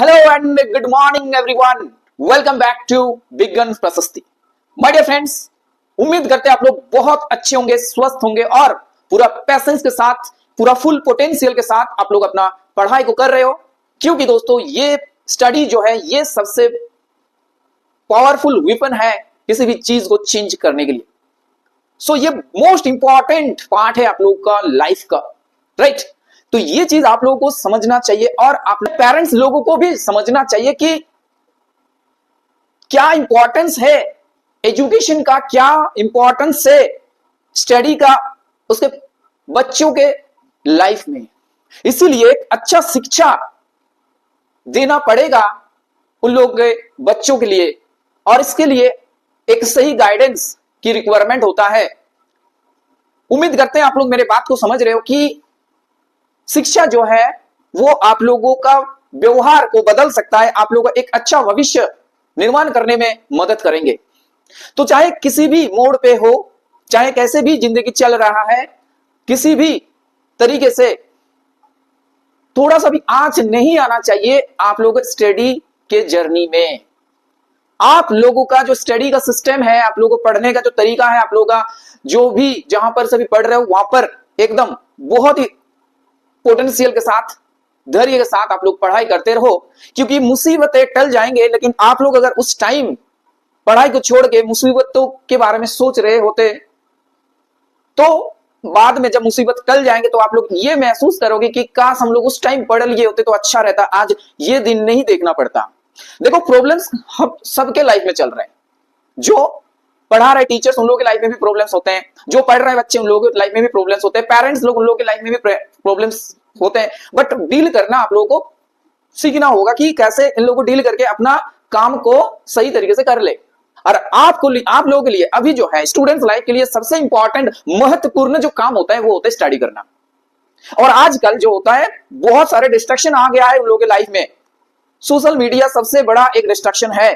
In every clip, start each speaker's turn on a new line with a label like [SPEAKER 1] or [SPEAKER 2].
[SPEAKER 1] Hello and good morning everyone, welcome back to big gun Prashasti. My dear friends, उम्मीद करते हैं आप लोग बहुत अच्छे होंगे, स्वस्थ होंगे और पूरा पैशंस के साथ, पूरा फुल पोटेंशियल के साथ आप लोग अपना पढ़ाई को कर रहे हो। क्योंकि दोस्तों ये स्टडी जो है ये सबसे पावरफुल वेपन है किसी भी चीज को चेंज करने के लिए। सो ये मोस्ट इंपॉर्टेंट पार्ट है आप लोग का लाइफ का, राइट? तो ये चीज आप लोगों को समझना चाहिए और अपने पेरेंट्स लोगों को भी समझना चाहिए कि क्या इंपॉर्टेंस है एजुकेशन का, क्या इंपॉर्टेंस है स्टडी का उसके बच्चों के लाइफ में। इसीलिए एक अच्छा शिक्षा देना पड़ेगा उन लोगों के बच्चों के लिए और इसके लिए एक सही गाइडेंस की रिक्वायरमेंट होता है। उम्मीद करते हैं आप लोग मेरे बात को समझ रहे हो कि शिक्षा जो है वो आप लोगों का व्यवहार को बदल सकता है, आप लोगों का एक अच्छा भविष्य निर्माण करने में मदद करेंगे। तो चाहे किसी भी मोड़ पे हो, चाहे कैसे भी जिंदगी चल रहा है, किसी भी तरीके से थोड़ा सा भी आंच नहीं आना चाहिए आप लोगों स्टडी के जर्नी में। आप लोगों का जो स्टडी का सिस्टम है, आप लोगों को पढ़ने का जो तरीका है, आप लोगों का जो भी जहां पर सभी पढ़ रहे हो वहां पर एकदम बहुत ही पोटेंशियल के साथ, धैर्य के साथ आप लोग पढ़ाई करते रहो। क्योंकि मुसीबतें टल जाएंगे, लेकिन आप लोग अगर उस टाइम पढ़ाई को छोड़ के मुसीबतों के बारे में सोच रहे होते तो बाद में जब मुसीबत टल जाएंगे तो आप लोग ये महसूस करोगे कि काश हम लोग उस टाइम पढ़ लिए होते तो अच्छा रहता, आज ये दिन नहीं देखना पड़ता। देखो प्रॉब्लम्स हम सबके लाइफ में चल रहे हैं। जो पढ़ा रहे टीचर्स उन लोगों के लाइफ में भी प्रॉब्लम्स होते हैं, जो पढ़ रहे बच्चे उन लोगों के लाइफ में भी प्रॉब्लम्स होते हैं, पेरेंट्स लोग उन लोगों के लाइफ में भी प्रॉब्लम्स होते हैं। बट डील करना आप लोगों को सीखना होगा कि कैसे इन लोगों को डील करके अपना काम को सही तरीके से कर ले। और आप लोगों के लिए अभी जो है स्टूडेंट्स लाइफ के लिए सबसे इंपॉर्टेंट महत्वपूर्ण जो काम होता है वो होता है स्टडी करना। और आजकल जो होता है बहुत सारे डिस्ट्रैक्शन आ गया है उन लोगों के लाइफ में। सोशल मीडिया सबसे बड़ा एक डिस्ट्रैक्शन है।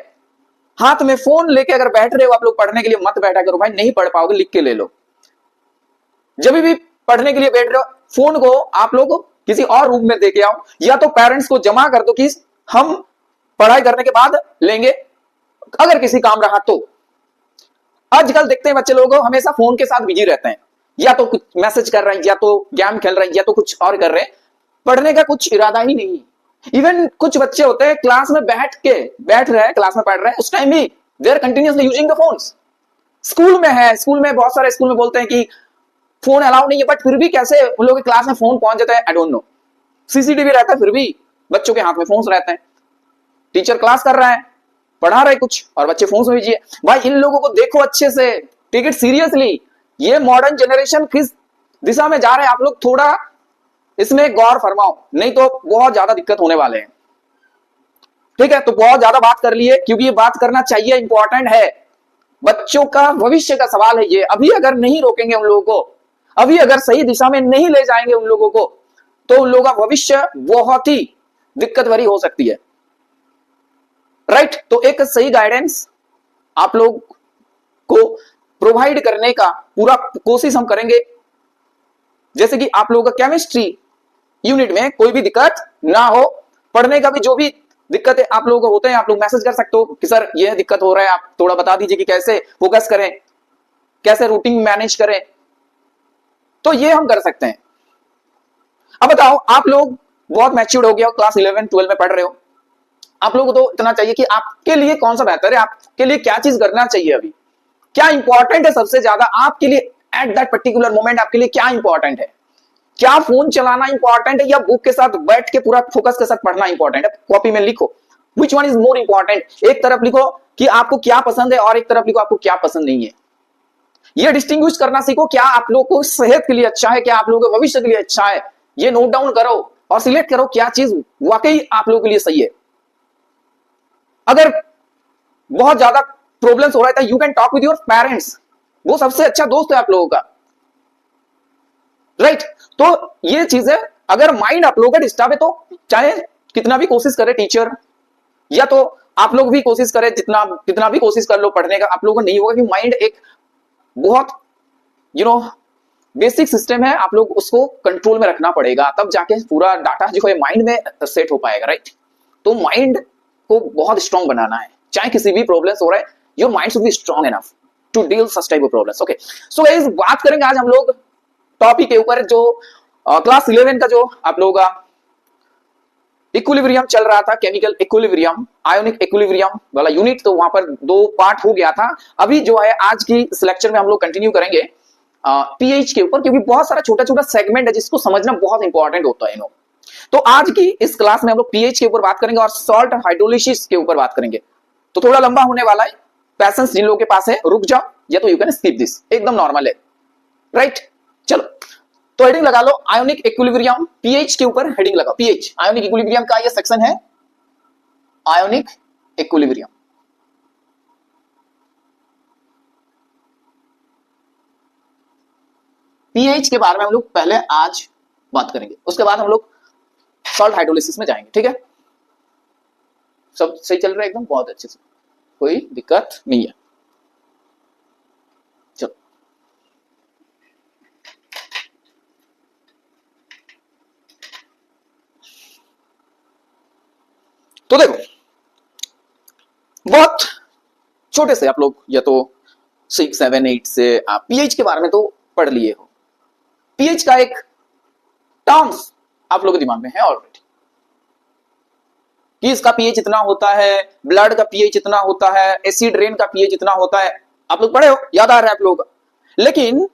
[SPEAKER 1] हाथ में फोन लेके अगर बैठ रहे हो आप लोग पढ़ने के लिए, मत बैठा करो भाई, नहीं पढ़ पाओगे, लिख के ले लो। जब भी पढ़ने के लिए बैठ रहे हो फोन को आप लोग किसी और रूम में देके आओ, या तो पेरेंट्स को जमा कर दो कि हम पढ़ाई करने के बाद लेंगे अगर किसी काम रहा तो। आजकल देखते हैं बच्चे लोग हमेशा फोन के साथ बिजी रहते हैं, या तो कुछ मैसेज कर रहे हैं, या तो गेम खेल रहे हैं, या तो कुछ और कर रहे हैं। पढ़ने का कुछ इरादा ही नहीं। इवन कुछ बच्चे होते हैं क्लास में बैठ रहे हैं, क्लास में पढ़ रहे हैं, उस टाइम भी they are continuously using the phones. School में है, स्कूल में बहुत सारे स्कूल में बोलते हैं कि फोन अलाउ नहीं है, बट फिर भी कैसे उन लोगों के क्लास में फोन पहुंच जाता है आई डोंट नो। सीसीटीवी रहता है फिर भी बच्चों के हाथ में फोन्स रहते हैं। टीचर क्लास कर रहा है, पढ़ा रहे कुछ और बच्चे फोन्स में बिजी है। भाई इन लोगों को देखो अच्छे से, टेक इट सीरियसली। ये मॉडर्न जनरेशन किस दिशा में जा रहे हैं आप लोग थोड़ा इसमें गौर फरमाओ, नहीं तो बहुत ज्यादा दिक्कत होने वाले हैं। ठीक है, तो बहुत ज्यादा बात कर लिए क्योंकि ये बात करना चाहिए, इंपॉर्टेंट है। बच्चों का भविष्य का सवाल है ये। अभी अगर नहीं रोकेंगे उन लोगों को, अभी अगर सही दिशा में नहीं ले जाएंगे उन लोगों को, तो उन लोगों का भविष्य बहुत ही दिक्कत भरी हो सकती है, राइट? तो एक सही गाइडेंस आप लोग को प्रोवाइड करने का पूरा कोशिश हम करेंगे। जैसे कि आप लोगों का केमिस्ट्री यूनिट में कोई भी दिक्कत ना हो, पढ़ने का भी जो भी दिक्कत है आप लोगों को होते हैं, आप लोग मैसेज कर सकते हो कि सर ये दिक्कत हो रहा है, आप थोड़ा बता दीजिए कि कैसे फोकस करें, कैसे रूटीन मैनेज करें। तो ये हम कर सकते हैं। अब बताओ, आप लोग बहुत मैच्योर्ड हो गया, क्लास 11 12 में पढ़ रहे हो, आप लोगों को तो इतना चाहिए कि आपके लिए कौन सा बेहतर है, आपके लिए क्या चीज करना चाहिए, अभी क्या इंपॉर्टेंट है सबसे ज्यादा आपके लिए एट दैट पर्टिकुलर मोमेंट, आपके लिए क्या इंपॉर्टेंट है। क्या फोन चलाना इंपॉर्टेंट है या बुक के साथ बैठ के पूरा फोकस के साथ पढ़ना इंपॉर्टेंट है? कॉपी में लिखो which one is more important. एक तरफ लिखो कि आपको क्या पसंद है और एक तरफ लिखो आपको क्या पसंद नहीं है। ये डिस्टिंग्विश करना सीखो, क्या आप लोगों को सेहत के लिए अच्छा है, क्या आप लोगों के भविष्य के लिए अच्छा है। ये नोट डाउन करो और सिलेक्ट करो क्या चीज वाकई आप लोगों के लिए सही है। अगर बहुत ज्यादा प्रॉब्लम्स हो रहा है, you can talk with your parents, वो सबसे अच्छा दोस्त है आप लोगों का, राइट? तो ये चीज है। अगर माइंड आप लोगों का डिस्टर्ब है तो चाहे कितना भी कोशिश करे टीचर, या तो आप लोग भी कोशिश करें, कितना भी कोशिश कर लो पढ़ने का, आप लोगों को नहीं होगा। कि माइंड एक बहुत बेसिक सिस्टम है, आप लोग उसको कंट्रोल में रखना पड़ेगा, तब जाके पूरा डाटा जो है माइंड में सेट हो पाएगा, राइट? तो माइंड को बहुत स्ट्रांग बनाना है, चाहे किसी भी प्रॉब्लम्स हो रहा है, your mind should be strong enough to deal such type of problems. Okay, so guys बात करेंगे आज हम लोग टॉपिक के ऊपर जो क्लास 11 का जो आप लोगों का इक्विलिब्रियम चल रहा था, केमिकल इक्विलिब्रियम, आयोनिक इक्विलिब्रियम वाला यूनिट, तो वहां पर 2 पार्ट हो गया था। अभी जो है आज की इस लेक्चर में हम लोग कंटिन्यू करेंगे पीएच के ऊपर, क्योंकि बहुत सारा छोटा छोटा सेगमेंट है जिसको समझना बहुत इंपॉर्टेंट होता है। तो आज की इस क्लास में हम लोग पीएच के ऊपर बात करेंगे और सॉल्ट हाइड्रोलिसिस के ऊपर बात करेंगे। तो थोड़ा लंबा होने वाला है, पैसेंस जिन लोगों के पास है रुक जाओ, या तो यू कैन स्किप दिस, एकदम नॉर्मल है, राइट। चलो तो हेडिंग लगा लो आयोनिक इक्विलिब्रियम, पीएच के ऊपर हेडिंग लगाओ, पीएच आयोनिक इक्विलिब्रियम का ये सेक्शन है, आयोनिक इक्विलिब्रियम। पीएच के बारे में हम लोग पहले आज बात करेंगे, उसके बाद हम लोग सॉल्ट हाइड्रोलिसिस में जाएंगे, ठीक है। सब सही चल रहा है एकदम, बहुत अच्छे से, कोई दिक्कत नहीं है। चलो तो देखो, बहुत छोटे से आप लोग या तो 6, 7, 8 से आप पीएच के बारे में तो पढ़ लिए हो। पीएच का एक टर्म्स आप लोगों के दिमाग में है ऑलरेडी कि इसका पीएच इतना होता है, ब्लड का पीएच इतना होता है, एसिड रेन का पीएच इतना होता है, आप लोग पढ़े हो, याद आ रहा है आप लोगों का। लेकिन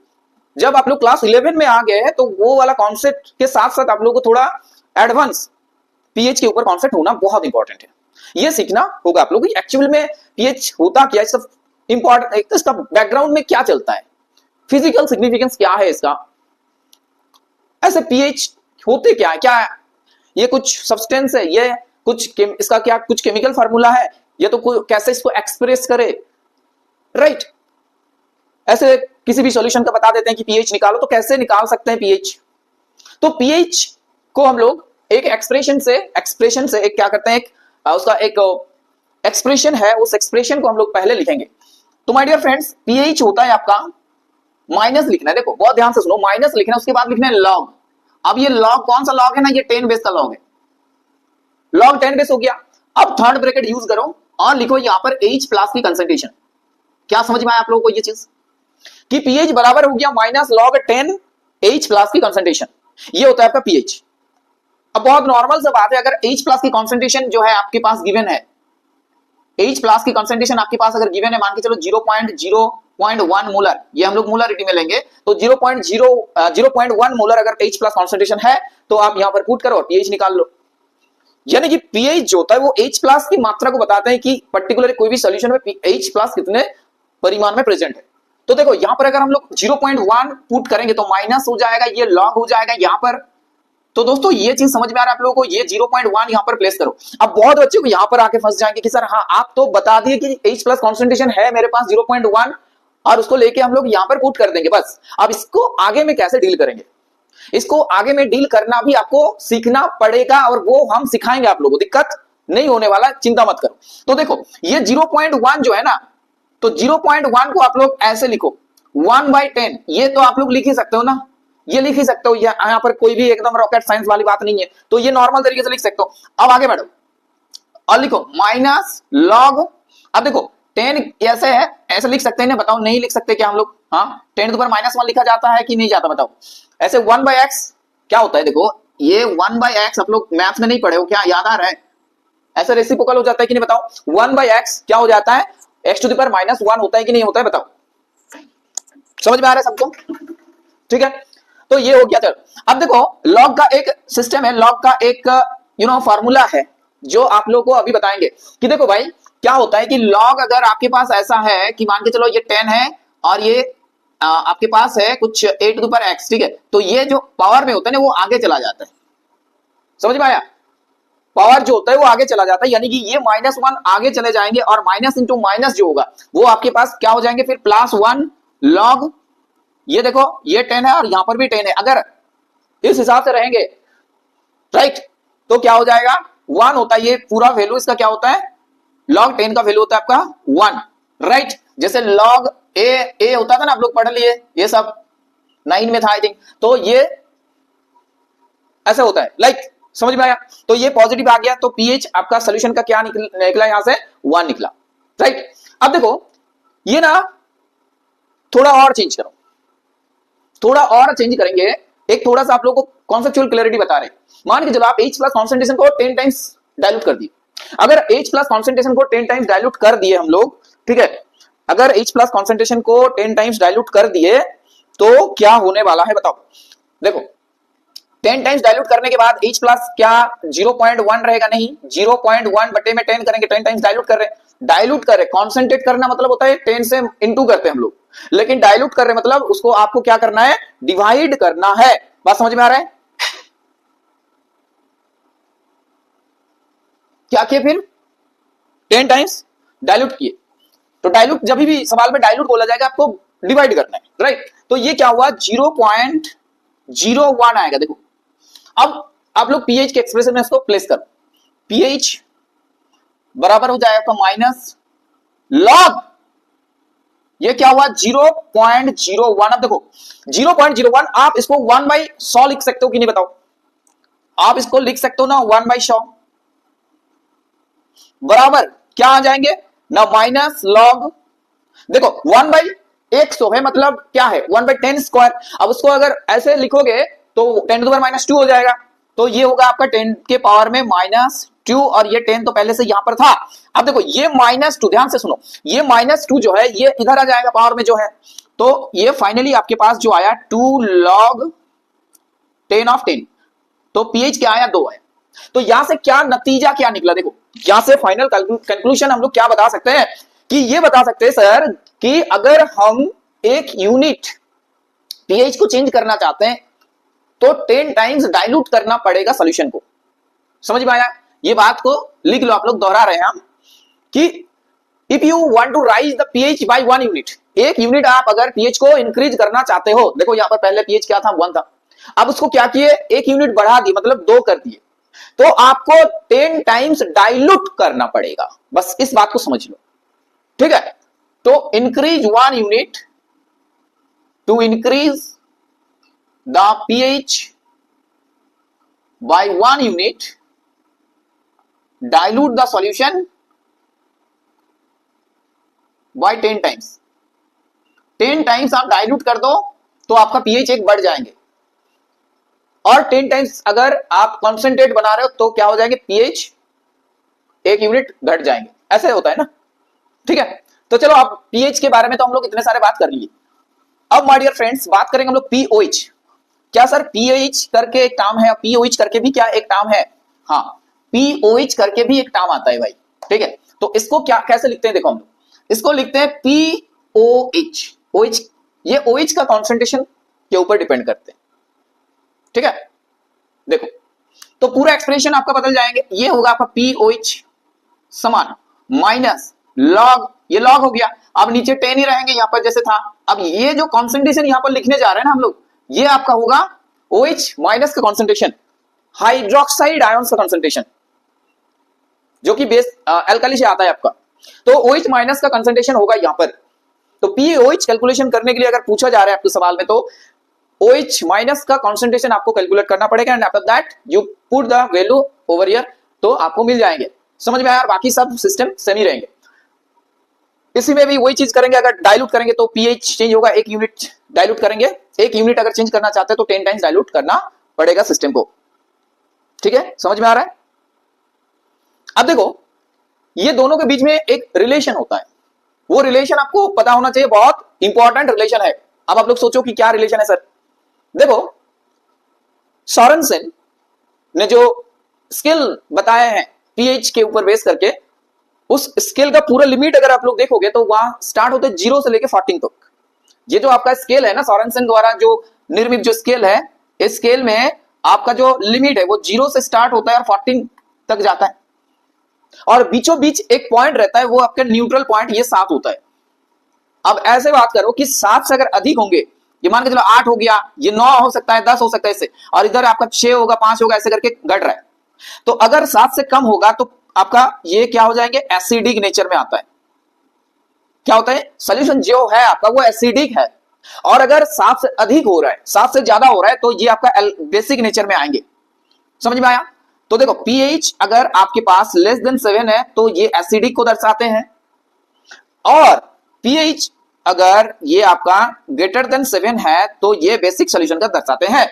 [SPEAKER 1] जब आप लोग क्लास 11 में आ गए तो वो वाला कॉन्सेप्ट के साथ साथ आप लोगों को थोड़ा एडवांस पीएच के ऊपर कॉन्सेप्ट होना बहुत इंपॉर्टेंट है, ये सीखना होगा आप लोग एक्चुअल में पीएच होता क्या है, सब इंपॉर्टेंट, एक तो इसका बैकग्राउंड में क्या चलता है, फिजिकल सिग्निफिकेंस क्या है इसका, ऐसे पीएच होते क्या है, क्या ये कुछ सब्सटेंस है, ये कुछ इसका क्या कुछ केमिकल फार्मूला है, ये तो कैसे इसको एक्सप्रेस करे, राइट। ऐसे किसी भी सॉल्यूशन का बता देते हैं कि पीएच निकालो, तो कैसे निकाल सकते हैं पीएच। तो पीएच को हम लोग एक एक्सप्रेशन से एक क्या करते हैं, एक उसका एक एक्सप्रेशन है, उस एक्सप्रेशन को हम लोग पहले लिखेंगे। तो माय डियर फ्रेंड्स, पीएच होता है आपका, माइनस लिखना है, देखो बहुत ध्यान से सुनो, माइनस लिखना है, उसके बाद लिखना है लॉग। अब ये लॉग कौन सा लॉग है ना, ये 10 बेस का लॉग है, लॉग 10 बेस हो गया। अब थर्ड ब्रैकेट यूज करो और लिखो यहां पर H प्लस की कंसंट्रेशन। क्या समझ में आया आप लोगों को ये चीज कि पीएच बराबर हो गया माइनस लॉग 10 H प्लस की कंसंट्रेशन, ये होता है आपका पीएच। अब बहुत नॉर्मल सा बात है, अगर H प्लस की कंसंट्रेशन जो है आपके पास गिवन है, H प्लस की कंसंट्रेशन आपके पास अगर गिवन है, मान के चलो 0.1 मोलर, ये हम लोग मोलरिटी में लेंगे, तो 0.1 मोलर अगर H प्लस कंसंट्रेशन है तो आप यहां पर पुट करो और पीएच निकाल लो। यानी कि पीएच जो होता है वो H प्लस की मात्रा को बताते हैं कि पर्टिकुलर कोई भी सॉल्यूशन में H प्लस कितने परिमाण में प्रेजेंट है। तो देखो यहां पर अगर हम लोग 0.1 पुट करेंगे तो माइनस हो जाएगा, ये लॉग हो जाएगा यहां पर। तो दोस्तों ये चीज समझ में आ रहा है आप लोगों को, ये 0.1 यहां पर प्लेस करो। अब बहुत बच्चे को यहां पर आके फंस जाएंगे कि सर हाँ आप तो बता दिए कि H प्लस कॉन्सेंट्रेशन है मेरे पास 0.1 और उसको लेके हम लोग यहां पर पुट कर देंगे बस। अब इसको आगे में कैसे डील करेंगे, इसको आगे में डील करना भी आपको सीखना पड़ेगा और वो हम सिखाएंगे आप लोगों को, दिक्कत नहीं होने वाला, चिंता मत करो। तो देखो ये 0.1 जो है ना, तो 0.1 को आप लोग ऐसे लिखो 1/10, ये तो आप लोग लिख ही सकते हो ना, ये लिख ही सकते हो, यहाँ पर कोई भी एकदम रॉकेट साइंस वाली बात नहीं है, तो ये नॉर्मल तरीके से लिख सकते हो। अब आगे बढ़ो और लिखो माइनस लॉग, अब देखो 10 ऐसे है, ऐसे लिख सकते हैं ना, बताओ नहीं लिख सकते क्या हम लोग, हाँ 10 के ऊपर -1 लिखा जाता है कि नहीं जाता, बताओ। ऐसे 1/x क्या होता है, देखो ये 1/x आप लोग मैथ्स में नहीं पढ़े हो क्या, याद आ रहा है, ऐसे रेसिप्रोकल हो जाता है कि नहीं बताओ। 1/x क्या हो जाता है, x टू द पावर -1 होता है कि नहीं होता है, बताओ। समझ में आ रहा है सबको, ठीक है। तो ये हो गया। चलो अब देखो लॉग का एक सिस्टम है, लॉग का एक फार्मूला है जो आप लोगों को अभी बताएंगे कि देखो भाई क्या होता है कि लॉग अगर आपके पास ऐसा है कि मान के चलो ये 10 है और ये आपके पास है कुछ 8 टू द पावर x, ठीक है, तो ये जो पावर में होता है ना वो आगे चला जाता है, समझ में आया, पावर जो होता है वो आगे चला जाता है, यानी कि ये -1 आगे चले जाएंगे और माइनस इंटू माइनस जो होगा वो आपके पास क्या हो जाएंगे फिर +1 लॉग, ये देखो ये 10 है और यहां पर भी 10 है, अगर इस हिसाब से रहेंगे राइट तो क्या हो जाएगा 1 होता है, ये पूरा वैल्यू इसका क्या होता है, लॉग 10 का वैल्यू होता है आपका 1, राइट। जैसे लॉग ए होता था ना, आप लोग पढ़ लिए ये सब 9 में था आई थिंक, तो ये ऐसा होता है लाइक समझ में आया? तो ये पॉजिटिव आ गया, तो पीएच आपका सोल्यूशन का क्या निकला यहां से 1 निकला, राइट। अब देखो ये ना थोड़ा और चेंज करो, थोड़ा और चेंज करेंगे, एक थोड़ा सा आप लोगों को कॉन्सेप्चुअल क्लैरिटी बता रहे हैं। मान के चलो आप H प्लस कॉन्सेंट्रेशन को 10 टाइम्स डाइल्यूट कर दिए। अगर H प्लस कॉन्सेंट्रेशन को 10 टाइम्स डाइल्यूट कर दिए हम लोग, ठीक है, अगर H प्लस कॉन्सेंट्रेशन को 10 टाइम्स डाइल्यूट कर दिए तो क्या होने वाला है बताओ। देखो 10 टाइम्स डाइल्यूट करने के बाद H प्लस क्या 0.1 रहेगा? नहीं, 0.1 बटे में 10 करेंगे, 10 टाइम्स डाइल्यूट कर रहे हैं, डाइल्यूट कर रहे, कॉन्सेंट्रेट करना मतलब होता है 10 से इंटू करते हैं हम लोग, लेकिन डाइल्यूट कर रहे मतलब उसको आपको क्या करना है? डिवाइड करना है। बात समझ में आ रहा है? क्या किए फिर? 10 टाइम्स डाइल्यूट किए, तो डाइल्यूट जब भी सवाल में डाइल्यूट बोला जाएगा आपको डिवाइड करना है, राइट। तो ये क्या हुआ? 0.01 आएगा। देखो अब आप लोग पीएच के एक्सप्रेशन में इसको प्लेस करो, पीएच बराबर हो जाएगा आपका माइनस लॉग, ये क्या हुआ? 0.01। अब देखो 0.01 आप इसको 1/100 लिख सकते हो कि नहीं बताओ? आप इसको लिख सकते हो ना 1/100, बराबर क्या आ जाएंगे ना? माइनस लॉग, देखो 1/100 है मतलब क्या है? 1/10 स्क्वायर। अब उसको अगर ऐसे लिखोगे तो 10⁻² हो जाएगा, तो ये होगा आपका 10 के पावर में -2, और ये 10 तो पहले से यहां पर था। अब देखो ये -2, ध्यान से सुनो, ये -2 जो है ये इधर आ जाएगा पावर में जो है, तो ये फाइनली आपके पास जो आया 2 log 10 of 10, तो पीएच क्या आया? 2 है। तो यहां से क्या नतीजा क्या निकला? देखो यहां से फाइनल कंक्लूजन हम लोग क्या बता सकते हैं कि ये बता सकते हैं सर कि अगर हम एक यूनिट पीएच को चेंज करना चाहते हैं तो 10 टाइम्स डाइल्यूट करना पड़ेगा सॉल्यूशन को। समझ में आया? ये बात को लिख लो, आप लोग दोहरा रहे हैं हम कि if you want to rise the pH by 1 unit, एक यूनिट आप अगर पीएच को इंक्रीज करना चाहते हो, देखो यहां पर पहले पीएच क्या था? 1 था, अब उसको क्या किए? एक यूनिट बढ़ा दिए, मतलब 2 कर दिए, तो आपको 10 टाइम्स डाइल्यूट करना पड़ेगा। बस इस बात को समझ लो, ठीक है। तो increase 1 unit to increase the pH by 1 unit, dilute the solution by 10 times। 10 times आप डाइल्यूट कर दो तो आपका pH एक बढ़ जाएंगे, और 10 टाइम्स अगर आप कॉन्सेंट्रेट बना रहे हो तो क्या हो जाएंगे? pH एक यूनिट घट जाएंगे, ऐसे होता है ना, ठीक है। तो चलो अब pH के बारे में तो हम लोग इतने सारे बात कर लिए। अब माय डियर फ्रेंड्स बात करेंगे हम लोग pOH। क्या सर pH करके एक टर्म है, pOH करके भी क्या एक टर्म है? हाँ, pOH करके भी एक टर्म आता है भाई, ठीक है। तो इसको क्या कैसे लिखते हैं? देखो हम लोग इसको लिखते हैं POH। OH, ये OH का कॉन्सेंट्रेशन के ऊपर डिपेंड करते हैं, ठीक है। देखो तो पूरा एक्सप्रेशन आपका बदल जाएंगे, ये होगा आपका POH समान माइनस लॉग, ये लॉग हो गया, अब नीचे 10 ही रहेंगे यहां पर जैसे था। अब ये जो कॉन्सेंट्रेशन यहां पर लिखने जा रहे हैं ना हम लोग, ये आपका होगा OH माइनस का कॉन्सेंट्रेशन, हाइड्रोक्साइड आयंस का कॉन्सेंट्रेशन, जो कि बेस अल्कली से आता है आपका, तो OH माइनस का कॉन्सेंट्रेशन होगा यहां पर। तो POH कैलकुलेशन करने के लिए अगर पूछा जा रहा है आपको सवाल में, तो OH माइनस का कॉन्सेंट्रेशन आपको कैलकुलेट करना पड़ेगा, and after that you put the value over here, तो आपको मिल जाएंगे। समझ में आया? बाकी सब सिस्टम सेम ही रहेंगे। इसी में भी वही चीज करेंगे, अगर डाइल्यूट करेंगे तो pH चेंज होगा, एक यूनिट डाइल्यूट करेंगे, एक यूनिट अगर चेंज करना चाहते हैं तो 10 टाइम्स डाइल्यूट करना पड़ेगा सिस्टम को, ठीक है। समझ में आ रहा है? अब देखो ये दोनों के बीच में एक रिलेशन होता है, वो रिलेशन आपको पता होना चाहिए, बहुत इंपॉर्टेंट रिलेशन है। अब आप लोग सोचो कि क्या रिलेशन है सर? देखो सोरेनसन ने जो स्केल बताए हैं pH के ऊपर बेस करके, उस स्केल का पूरा लिमिट अगर आप लोग देखोगे तो वहां स्टार्ट होते 0 से लेके 14 तक। ये जो आपका स्केल है ना सोरेनसन द्वारा जो निर्मित जो स्केल है, इस स्केल में आपका जो लिमिट है वो 0 से स्टार्ट होता है और 14 तक जाता है, और बीचों बीच एक पॉइंट रहता है, वो आपका न्यूट्रल पॉइंट, ये 7 होता है। अब ऐसे बात करो कि 7 से अगर अधिक होंगे, ये मान के चलो 8 हो गया, ये 9 हो सकता है, 10 हो सकता है इससे, और इधर आपका 6 होगा, 5 होगा, ऐसे करके घट रहा है। तो अगर 7 से कम होगा तो आपका ये क्या हो जाएंगे? एसिडिक नेचर में आता है। क्या होता है? सॉल्यूशन जो है आपका वो एसिडिक है, और अगर 7 से अधिक हो रहा है, 7 से ज्यादा हो रहा है, तो ये आपका बेसिक नेचर में आएंगे। समझ में आया? तो देखो pH अगर आपके पास लेस देन 7 है तो ये एसिडिक को दर्शाते हैं, और pH अगर ये आपका ग्रेटर देन 7 है तो ये बेसिक सॉल्यूशन का दर्शाते हैं।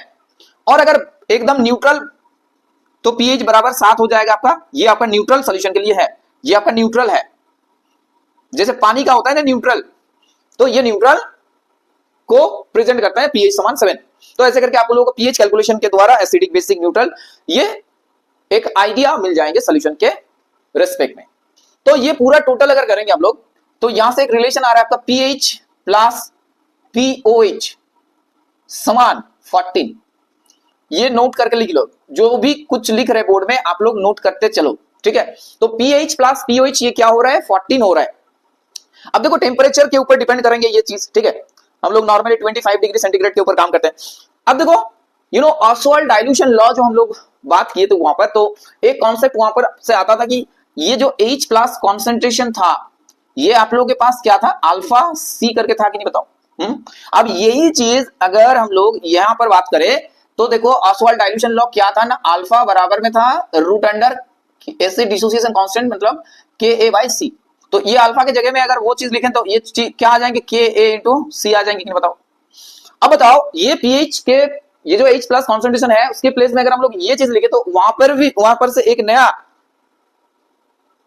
[SPEAKER 1] और अगर एकदम न्यूट्रल तो pH बराबर 7 हो जाएगा आपका, ये आपका न्यूट्रल सॉल्यूशन के लिए है, ये आपका न्यूट्रल है। जैसे पानी का होता है ना न्यूट्रल, तो ये न्यूट्रल को प्रेजेंट करता है pH समान 7। तो ऐसे करके आप लोगों को pH कैलकुलेशन के द्वारा एसिडिक, बेसिक, न्यूट्रल ये एक आइडिया मिल जाएंगे सॉल्यूशन के रेस्पेक्ट में। तो ये पूरा टोटल अगर करेंगे आप लोग तो यहां से एक रिलेशन आ रहा है आपका pH प्लस POH समान 14। ये नोट करके लिख लो, जो भी कुछ लिख रहे बोर्ड में आप लोग नोट करते चलो, ठीक है। तो pH प्लस POH ये क्या हो रहा है, 14 हो रहा है। अब देखो टेम्परेचर के ऊपर डिपेंड करेंगे ये चीज, ठीक है। हम लोग नॉर्मली 25 डिग्री सेंटीग्रेड के ऊपर काम करते हैं। अब देखो ऑसवाल्ड डाइल्यूशन लॉ जो हम लोग बात किए थे वहां पर, तो एक कॉन्सेप्ट वहां पर से आता था कि ये जो H प्लस कॉन्सेंट्रेशन था ये आप लोगों के पास क्या था, अल्फा C करके था कि नहीं बताओ। अब यही चीज अगर हम लोग यहां पर बात करें तो देखो ऑसवाल्ड डाइल्यूशन लॉ क्या था ना, अल्फा बराबर में था root under acid dissociation constant मतलब KA/C। तो ये अल्फा के जगह में अगर वो चीज लिखें तो ये चीज क्या आ जाएंगे, KA/C आ जाएंगे कि नहीं बताओ। अब बताओ ये pH के ये जो H प्लस कॉन्सेंट्रेशन है उसके प्लेस में अगर हम लोग ये चीज लिखे तो वहां पर से एक नया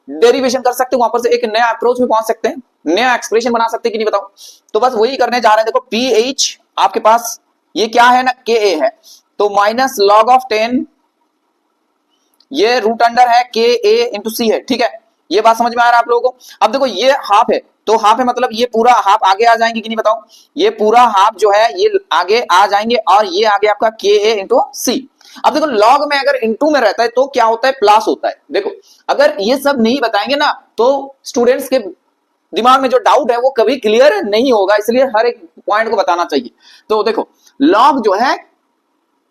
[SPEAKER 1] डेरिवेशन कर सकते हैं, वहां पर से एक नया अप्रोच में पहुंच सकते हैं, नया एक्सप्रेशन बना सकते हैं कि नहीं बताओ। तो बस वही करने जा रहे हैं। देखो pH आपके पास ये क्या है ना, KA है, तो माइनस लॉग ऑफ 10 ये रूट अंडर है KA/C है, ठीक है। ये बात समझ में आ रहा है आप लोगों को। अब देखो ये हाफ है, तो हाफ है मतलब ये पूरा हाफ आगे आ जाएंगे कि नहीं बताओ। ये पूरा हाफ जो है ये आगे आ जाएंगे और ये आगे आपका KA/C। अब देखो लॉग में अगर इनटू में रहता है तो क्या होता है, प्लस होता है। देखो अगर ये सब नहीं बताएंगे ना तो स्टूडेंट्स के दिमाग में जो डाउट है वो कभी क्लियर नहीं होगा, इसलिए हर एक पॉइंट को बताना चाहिए। तो देखो लॉग जो है,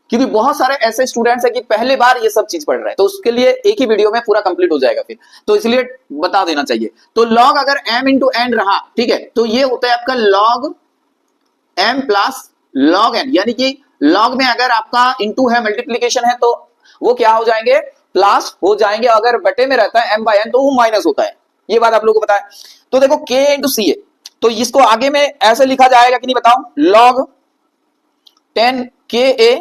[SPEAKER 1] क्योंकि बहुत सारे ऐसे स्टूडेंट्स हैं कि पहले बार ये सब चीज पढ़ रहे हैं, तो उसके लिए एक ही वीडियो में पूरा कंप्लीट हो जाएगा फिर, तो इसलिए बता देना चाहिए। तो लॉग अगर m इंटू एन रहा, ठीक है, तो ये होता है आपका log m plus log n, यानी कि लॉग में अगर आपका इंटू है, मल्टीप्लीकेशन है, तो वो क्या हो जाएंगे, प्लस हो जाएंगे। अगर बटे में रहता है m/n तो वो माइनस होता है। ये बात आप लोगों को पता है। तो देखो K/C है, तो इसको आगे में ऐसे लिखा जाएगा कि नहीं बताओ, लॉग 10 KA,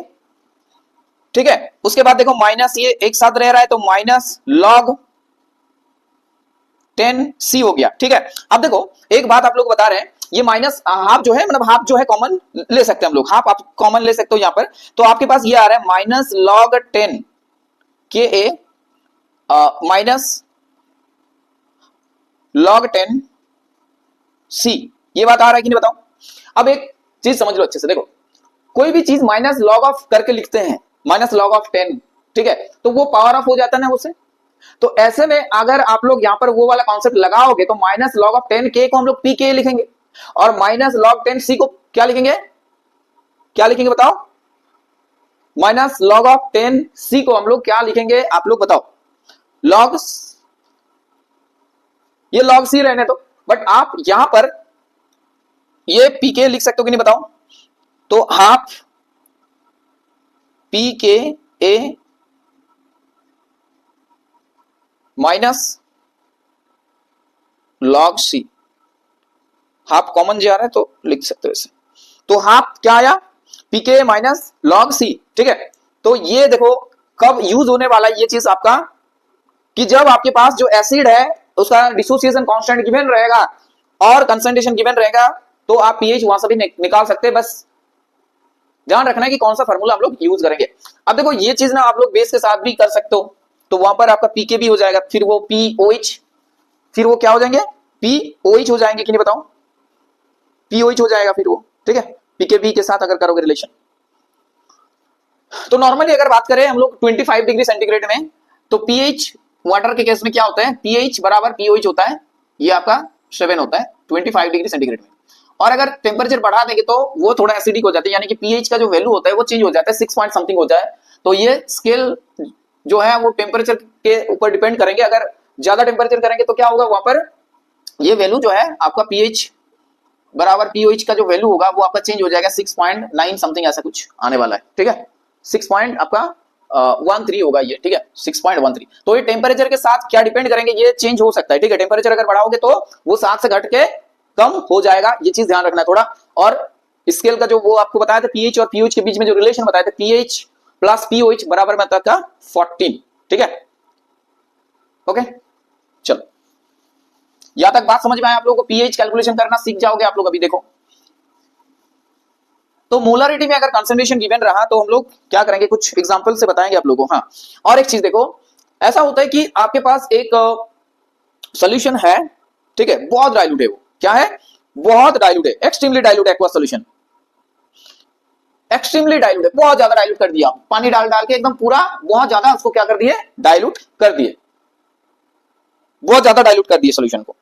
[SPEAKER 1] ठीक है। उसके बाद देखो माइनस ये एक साथ रह रहा है तो माइनस लॉग 10C हो गया, ठीक है। अब देखो एक बात आप लोग बता रहे हैं, ये माइनस हाफ जो है मतलब हाफ जो है कॉमन ले सकते हैं हम लोग, हाफ आप कॉमन ले सकते हो यहां पर। तो आपके पास ये आ रहा है minus log 10 KA minus log 10C। ये बात आ रहा है कि नहीं बताओ। अब एक चीज समझ लो अच्छे से, देखो कोई भी चीज माइनस लॉग ऑफ करके लिखते हैं, माइनस लॉग ऑफ 10, ठीक है, तो वो पावर ऑफ हो जाता है ना उससे। तो ऐसे में अगर आप लोग यहां पर वो वाला कॉन्सेप्ट लगाओगे तो माइनस लॉग ऑफ 10K को हम लोग PK लिखेंगे और माइनस लॉग 10C को क्या लिखेंगे, क्या लिखेंगे बताओ, माइनस लॉग ऑफ 10C को हम लोग क्या लिखेंगे आप लोग बताओ, लॉग, ये लॉग C रहने तो, बट आप यहां पर ये PK लिख सकते हो कि नहीं बताओ। तो half PKA minus log C, half common जो आ रहा है तो लिख सकते हो इसे। तो हाफ क्या आया, PKA माइनस लॉग C, ठीक है। तो ये देखो कब यूज होने वाला है ये चीज आपका, कि जब आपके पास जो एसिड है उसका डिसोसिएशन कांस्टेंट गिवन रहेगा और कंसंट्रेशन गिवन रहेगा, तो आप pH वहां से भी निकाल सकते हैं। बस ध्यान रखना है कि कौन सा फार्मूला आप लोग यूज करेंगे। अब देखो ये चीज ना आप लोग बेस के साथ भी कर सकते हो, तो वहां पर आपका PK भी हो जाएगा, फिर वो POH, फिर वो क्या हो जाएंगे, POH हो जाएंगे कि नहीं बताओ, POH हो जाएगा फिर वो, ठीक है, PKB के साथ अगर करोगे रिलेशन। तो नॉर्मली अगर बात करें हम लोग 25 डिग्री सेंटीग्रेड में, तो pH वाटर के केस में क्या होता है, pH बराबर POH होता है, ये आपका 7 होता है 25 डिग्री सेंटीग्रेड में। और अगर टेम्परेचर बढ़ा देंगे तो वो थोड़ा एसिडिक हो जाता है, यानी कि pH का जो वैल्यू होता है वो चेंज हो जाता है, 6 पॉइंट समथिंग हो जाए। तो ये स्केल जो है वो टेम्परेचर के ऊपर डिपेंड करेंगे। अगर ज्यादा टेम्परेचर करेंगे तो क्या होगा, वहां पर ये वैल्यू जो है आपका pH बराबर POH का जो वैल्यू होगा वो आपका चेंज हो जाएगा, 6.9 समथिंग ऐसा कुछ आने वाला है, ठीक है, 6 पॉइंट आपका 6.13 होगा ये, ठीक है 6.13। तो ये टेम्परेचर के साथ क्या डिपेंड करेंगे, ये चेंज हो सकता है, ठीक है। टेम्परेचर अगर बढ़ाओगे तो वो 7 से घट के कम हो जाएगा, ये चीज ध्यान रखना है थोड़ा। और स्केल का जो वो आपको बताया था पीएच और पीओएच के बीच में जो रिलेशन बताया था, पीएच प्लस पीओएच बराबर में का 14, ठीक है। ओके चलो, यहां तक बात समझ में आया आप लोगों को? पीएच कैलकुलेशन करना सीख जाओगे आप लोग। अभी देखो तो मोलरिटी में अगर कंसंट्रेशन गिवन रहा तो हम लोग क्या करेंगे, कुछ एग्जांपल से बताएंगे आप लोगों को। हाँ, और एक चीज देखो, ऐसा होता है कि आपके पास एक सॉल्यूशन है, ठीक है, बहुत डाइल्यूट है। वो क्या है? बहुत डाइल्यूट है, extremely dilute aqua solution, extremely dilute है, बहुत ज्यादा डाइल्यूट कर दिया, पानी डाल डाल के एकदम पूरा बहुत ज्यादा उसको क्या कर दिए, डाइल्यूट कर दिए, बहुत ज्यादा डाइल्यूट कर दिए सॉल्यूशन को।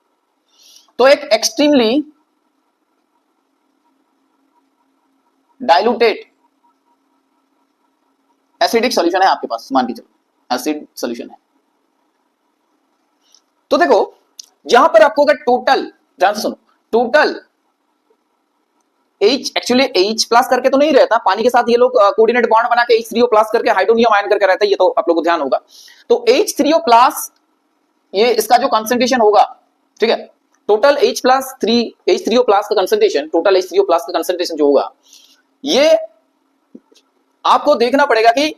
[SPEAKER 1] तो एक एक्सट्रीमली डाइल्यूटेड एसिडिक सॉल्यूशन है आपके पास, मान के चलो एसिड सॉल्यूशन है। तो देखो यहां पर आपको अगर टोटल, ध्यान से सुनो, total H actually H plus करके तो नहीं रहता, पानी के साथ ये लोग कोऑर्डिनेट बॉन्ड बना के H3O प्लस करके हाइड्रोनियम आयन करके रहता है, ये तो आप लोगों को ध्यान होगा। तो H3O प्लस ये इसका जो कंसंट्रेशन होगा, ठीक है, टोटल H3O प्लस का कंसंट्रेशन, टोटल H3O प्लस का कंसंट्रेशन जो होगा, ये आपको देखना पड़ेगा कि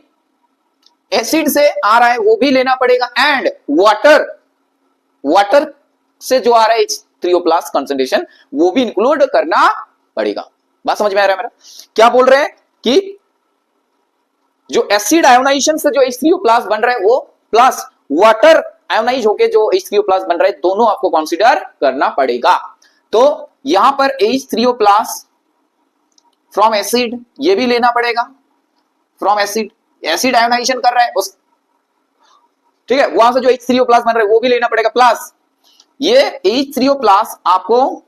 [SPEAKER 1] एसिड से आ रहा है वो भी लेना पड़ेगा, एंड वाटर से जो आ रहा है H3O प्लस कंसंट्रेशन वो भी इंक्लूड करना पड़ेगा। बात समझ में आ रहा है मेरा? क्या बोल रहे हैं कि जो एसिड आयोनाइजेशन से जो H3O प्लस बन रहा है वो प्लस वाटर आयोनाइज होके जो H3O प्लस बन रहा है, दोनों आपको कंसीडर करना पड़ेगा। तो यहां पर H3O प्लस फ्रॉम एसिड ये भी लेना पड़ेगा, फ्रॉम एसिड आयोनाइजेशन कर रहा है उस, ठीक है, वहां से जो H3O प्लस बन रहा है वो भी लेना पड़ेगा, प्लस ये H3O प्लस आपको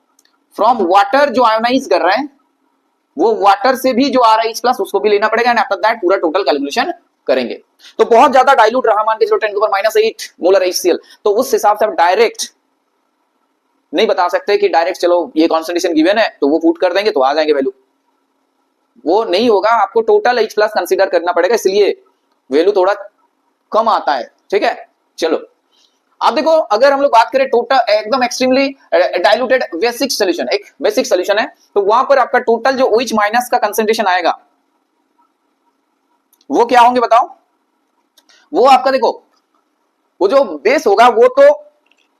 [SPEAKER 1] फ्रॉम वाटर जो आयोनाइज कर रहा है वो वाटर से भी जो आ रहा है H प्लस उसको भी लेना पड़ेगा, एंड आफ्टर दैट पूरा टोटल कैलकुलेशन करेंगे। तो बहुत ज्यादा डाइल्यूट रहा, मान के चलो 10⁻⁸ मोलर HCl, तो उस हिसाब से आप डायरेक्ट नहीं बता सकते कि डायरेक्ट चलो ये कॉन्सेंट्रेशन गिवन है तो वो पुट कर देंगे तो आ जाएंगे वैल्यू, वो नहीं होगा, आपको टोटल H प्लस कंसीडर करना पड़ेगा, इसलिए वैल्यू थोड़ा कम आता है, ठीक है। चलो आप देखो, अगर हम लोग बात करें टोटल एकदम एक्सट्रीमली डाइल्यूटेड बेसिक सॉल्यूशन, एक बेसिक सॉल्यूशन है, तो वहां पर आपका टोटल जो OH माइनस का कंसंट्रेशन आएगा वो क्या होंगे बताओ? वो आपका देखो, वो जो बेस होगा वो तो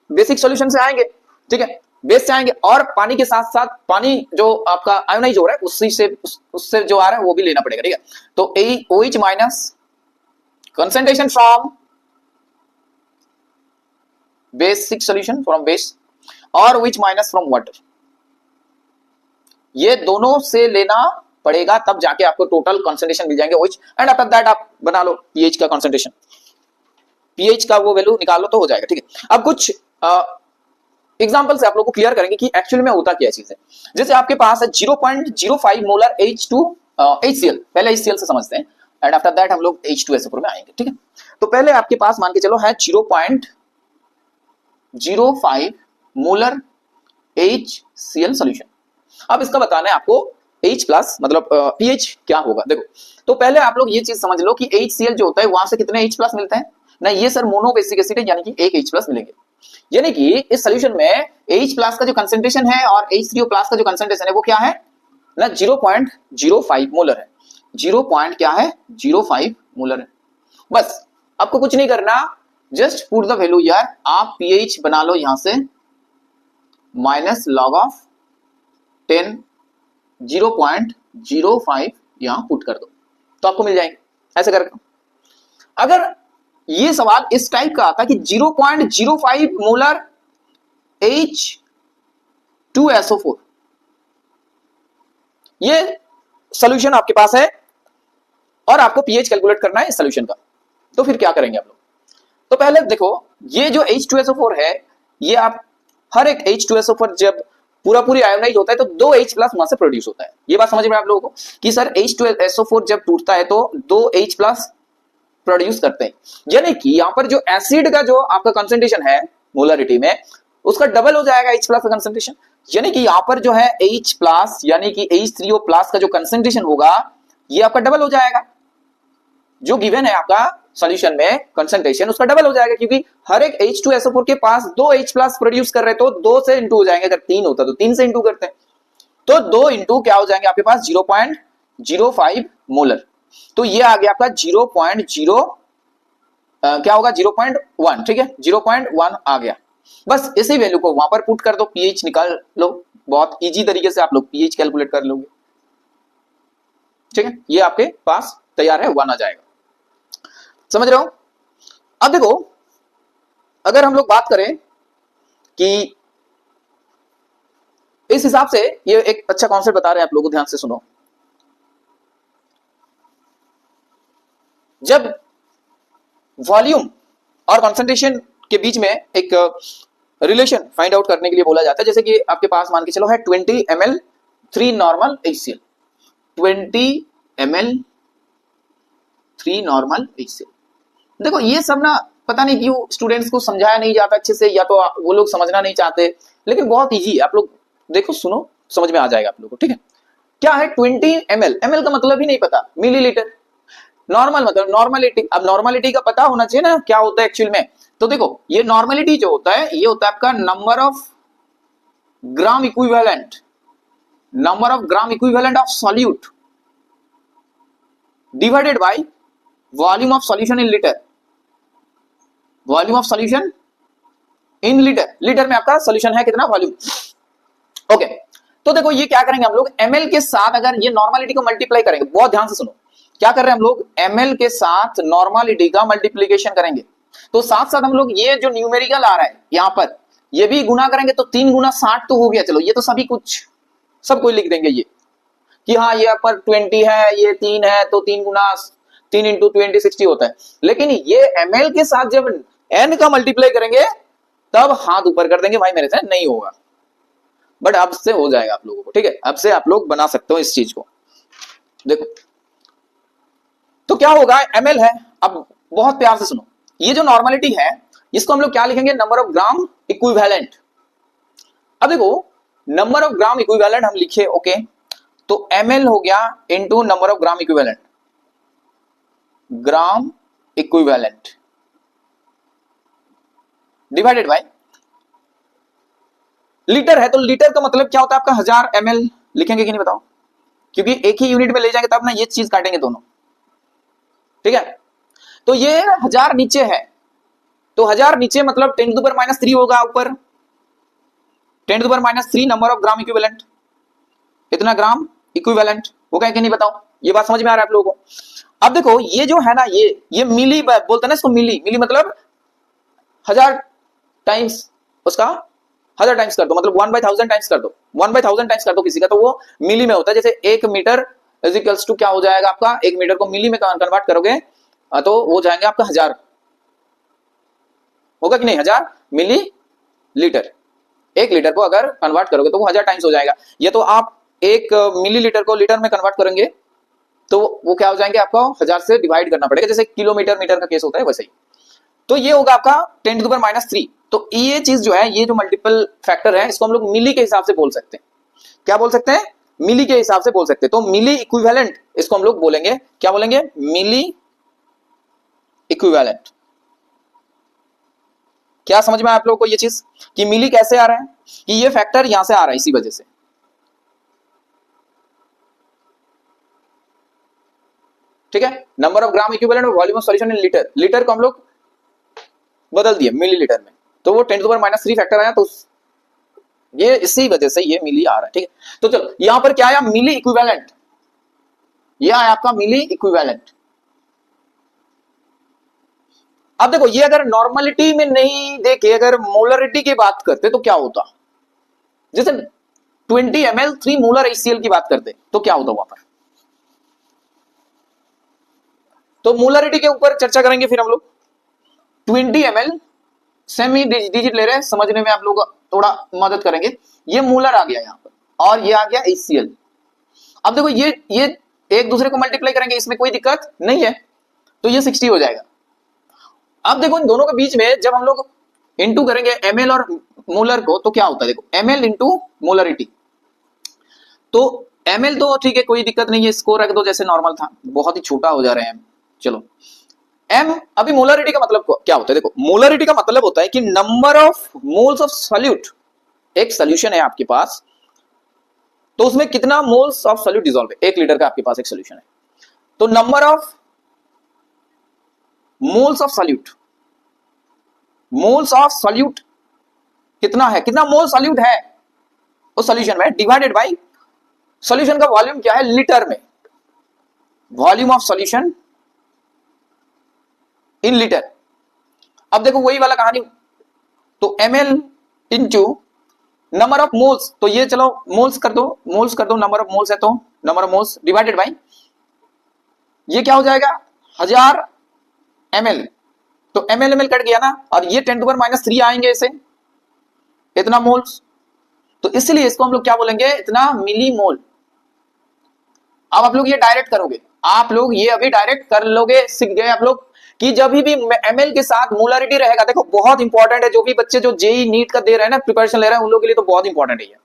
[SPEAKER 1] बेसिक सॉल्यूशन से आएंगे, ठीक है, बेस से आएंगे, और पानी के साथ साथ पानी जो आपका आयोनाइज हो रहा है उससे जो आ रहा है वो भी लेना पड़ेगा, ठीक है। तो OH minus concentration from basic solution, from base, और OH माइनस फ्रॉम वाटर, ये दोनों से लेना पड़ेगा, तब जाके आपको टोटल कंसंट्रेशन मिल जाएंगे OH, एंड आफ्टर दैट आप बना लो pH का कंसंट्रेशन, pH का वो वैल्यू निकाल लो तो हो जाएगा, ठीक है। अब कुछ एग्जांपल से आप लोगों को क्लियर करेंगे कि एक्चुअली में होता क्या चीज है। जैसे आपके पास है 0.05 मोलर HCl, पहले HCl से समझते हैं, एंड आफ्टर दैट हम लोग H2SO4 में आएंगे, ठीक है। तो पहले आपके पास मान के चलो है 0.05 मोलर HCl सॉल्यूशन। अब इसका बताना है आपको H प्लस मतलब pH क्या होगा। देखो, तो पहले आप लोग ये चीज समझ लो कि HCl जो होता है वहां से कितने H प्लस मिलते हैं ना, ये सर मोनो बेसिक एसिड है, यानी कि एक H प्लस मिलेंगे, यानी कि इस सॉल्यूशन में H प्लस का जो कंसंट्रेशन है और H3O प्लस का जो कंसंट्रेशन है वो क्या है ना, 0.05 मोलर है, 0.05 मोलर है। बस आपको कुछ नहीं करना, जस्ट पुट द वैल्यू यार, आप pH बना लो यहां से माइनस लॉग ऑफ 10, 0.05 यहां पुट कर दो तो आपको मिल जाएंगे, ऐसे करके। अगर ये सवाल इस टाइप का आता कि 0.05 मोलर H2SO4 ये सॉल्यूशन आपके पास है और आपको pH कैलकुलेट करना है इस सॉल्यूशन का, तो फिर क्या करेंगे आप लोग? तो पहले देखो, ये जो H2SO4 है, ये आप हर एक H2SO4 जब पूरी आयोनाइज होता है तो 2 H प्लस वहां से प्रोड्यूस होता है। ये बात समझ में आप लोगों को कि सर H2SO4 जब टूटता है तो 2 H प्लस प्रोड्यूस करते हैं, यानी कि यहां पर जो एसिड का जो आपका कंसंट्रेशन है मोलरिटी में उसका डबल हो जाएगा H प्लस का कंसंट्रेशन, यानी कि यहां पर जो है H प्लस यानी कि H3O प्लस का जो कंसंट्रेशन होगा ये आपका डबल हो जाएगा, जो गिवन है आपका सॉल्यूशन में कंसंट्रेशन उसका डबल हो जाएगा, क्योंकि हर एक H2SO4 के पास 2 H+ प्रोड्यूस कर रहे, तो 2 से इंटू हो जाएंगे। अगर 3 होता तो 3 से इंटू करते हैं, तो 2 इंटू क्या हो जाएंगे आपके पास 0.05 मोलर। तो ये आ गया आपका 0.0 क्या होगा 0.1, ठीक है 0.1 आ गया। बस इसी वैल्यू को वहां पर पुट कर दो, पीएच निकाल लो, बहुत इजी तरीके से आप लोग पीएच कैलकुलेट कर लोगे, ठीक है। ये आपके पास तैयार है, 1 आ जाएगा, समझ रहे हो। अब देखो अगर हम लोग बात करें कि इस हिसाब से, ये एक अच्छा कॉन्सेप्ट बता रहे हैं आप लोगों को, ध्यान से सुनो। जब वॉल्यूम और कंसंट्रेशन के बीच में एक रिलेशन फाइंड आउट करने के लिए बोला जाता है, जैसे कि आपके पास मान के चलो है 20 ml 3 normal HCl, 20 ml 3 normal HCl। देखो ये सब ना पता नहीं क्यों स्टूडेंट्स को समझाया नहीं जाता अच्छे से, या तो वो लोग समझना नहीं चाहते, लेकिन बहुत इजी है। आप लोग देखो सुनो, समझ में आ जाएगा आप लोगों को, ठीक है। क्या है 20 ml, ml का मतलब ही नहीं पता, मिलीलीटर। नॉर्मल मतलब नॉर्मलिटी, अब नॉर्मलिटी का पता होना चाहिए ना क्या होता है एक्चुअल में। तो देखो ये नॉर्मलिटी जो होता है, ये होता है आपका number of gram equivalent, number of gram equivalent of solute divided by volume of solution in litre, volume of solution in litre. Litre में आपका सॉल्यूशन है कितना, वॉल्यूम, ओके। तो देखो ये क्या करेंगे हम लोग, ml के साथ अगर ये नॉर्मलिटी को मल्टीप्लाई करेंगे, बहुत ध्यान से सुनो, क्या कर रहे हैं हम लोग, ml के साथ नॉर्मलिटी का मल्टीप्लीकेशन करेंगे, तो साथ साथ हम लोग ये जो न्यूमेरिकल आ रहा है यहां पर, ये भी गुना करेंगे, तो 3 गुना 60 तो हो गया। चलो ये तो सभी कुछ सब कोई लिख देंगे ये कि हाँ ये पर 20 है, ये 3 है, तो 3 गुना 3 इंटू 20 60 होता है। लेकिन ये ml के साथ जब n का मल्टीप्लाई करेंगे तब हाथ ऊपर कर देंगे, भाई मेरे से नहीं होगा, बट अब से हो जाएगा आप लोगों को, ठीक है। अब से आप लोग बना सकते हो इस चीज को। देखो तो क्या होगा, ml है, अब बहुत प्यार से सुनो, ये जो नॉर्मलिटी है इसको हम लोग क्या लिखेंगे, नंबर ऑफ ग्राम इक्विवेलेंट। अब देखो नंबर ऑफ ग्राम इक्विवेलेंट हम लिखे, ओके, तो ml हो गया into number of gram equivalent, gram equivalent divided by litre है, तो लीटर का मतलब क्या होता है आपका 1000 ml लिखेंगे कि नहीं बताओ, क्योंकि एक ही यूनिट में ले जाएंगे तब ना ये चीज काटेंगे दोनों, ठीक है। तो ये 1000 नीचे है, तो 1000 नीचे मतलब 10⁻³ होगा, ऊपर 10⁻³ नंबर ऑफ ग्राम इक्विवेलेंट, इतना ग्राम इक्विवेलेंट होगा कि नहीं बताओ। ये बात समझ में आ रहा है आप लोगों को। अब देखो ये जो है ना, ये मिली बोलते हैं ना इसको, मिली मतलब 1000 टाइम्स, उसका 1000 टाइम्स कर दो, मतलब 1/1000 टाइम्स कर दो, 1/1000 टाइम्स कर दो किसी का, तो वो मिली में होता है। जैसे 1 मीटर इज इक्वल्स टू क्या हो जाएगा आपका, 1 मीटर को मिली में कन्वर्ट करोगे तो वो जाएंगे आपका 1000, होगा कि नहीं, 1000 मिली लीटर। 1 लीटर को अगर कन्वर्ट करोगे तो वो 1000 टाइम्स हो जाएगा। ये तो आप 1 मिलीलीटर को लीटर में कन्वर्ट करेंगे तो वो क्या हो जाएंगे, आपको 1000 से डिवाइड करना पड़ेगा, जैसे किलोमीटर मीटर का केस होता है वैसे ही। तो ये होगा आपका 10⁻³ तो ये चीज जो है, ये जो मल्टीपल फैक्टर है, इसको हम लोग मिली के हिसाब से बोल सकते हैं। क्या बोल सकते हैं, मिली के हिसाब से बोल सकते हैं। तो मिली इक्विवेलेंट इसको हम लोग बोलेंगे, क्या बोलेंगे, मिली इक्विवेलेंट। क्या समझ में आया आप लोगों को ये चीज कि मिली कैसे आ रहा है, कि ये फैक्टर यहां से आ रहा है इसी वजह से, ठीक है। नंबर ऑफ ग्राम इक्विवेलेंट और volume of solution in litre, litre को हम लोग बदल दिए मिलीलीटर में, तो वो 10⁻³ फैक्टर आया, तो ये इसी वजह से ये मिली आ रहा है, ठीक है। तो चलो यहां पर क्या आया, मिली इक्विवेलेंट, ये आया आपका मिली इक्विवेलेंट। अब देखो ये अगर नॉर्मलिटी में नहीं देखे, अगर मोलरिटी की बात करते तो क्या होता, जैसे 20 ml 3 मोलर HCl की बात करते तो क्या होता वहां पर। तो मोलरिटी के ऊपर चर्चा करेंगे फिर हम लोग। 20 ml सेमी डिजिट ले रहे हैं, समझने में आप लोग थोड़ा मदद करेंगे। ये मोलर आ गया यहां पर, और ये आ गया HCl। अब देखो ये एक दूसरे को मल्टीप्लाई करेंगे, इसमें कोई दिक्कत नहीं है, तो ये 60 हो जाएगा। अब देखो इन दोनों के बीच में जब हम लोग इंटू करेंगे ml और मोलर को, तो क्या होता है, देखो ml इंटू मोलरिटी, तो ml तो ठीक है कोई दिक्कत नहीं है, इसको रख दो जैसे नॉर्मल था, बहुत ही छोटा हो जा रहे हैं, चलो m, अभी मोलरिटी का मतलब क्या होता है? देखो मोलरिटी का मतलब होता है कि number of moles of solute. एक सोल्यूशन है आपके पास, तो उसमें कितना मोल्स ऑफ सॉल्यूट डिसॉल्व है। 1 लीटर का आपके पास एक सोल्यूशन है, तो number of moles of solute, moles of solute कितना है, कितना मोल सॉल्यूट है उस सॉल्यूशन में, डिवाइडेड बाय सॉल्यूशन का वॉल्यूम क्या है लीटर में, volume of solution in litre. अब देखो वही वाला कहानी, तो ml into number of moles, तो ये चलो मोल्स कर दो, मोल्स कर दो, नंबर ऑफ मोल्स है तो number of moles divided by ये क्या हो जाएगा 1000 ml, तो ml कट गया ना, और ये 10⁻³ आएंगे इसे, इतना मोल्स, तो इसलिए इसको हम लोग क्या बोलेंगे, इतना मिली मोल। अब आप लोग ये डायरेक्ट करोगे, आप लोग ये अभी डायरेक्ट कर लोगे, सीख गए आप लोग कि जब भी एमएल के साथ मोलरिटी रहेगा, देखो बहुत इंपॉर्टेंट है, जो भी बच्चे जो जेई नीट का दे रहे हैं ना, प्रिपरेशन ले रहे हैं, उन लोगों के लिए तो बहुत इंपॉर्टेंट है ये।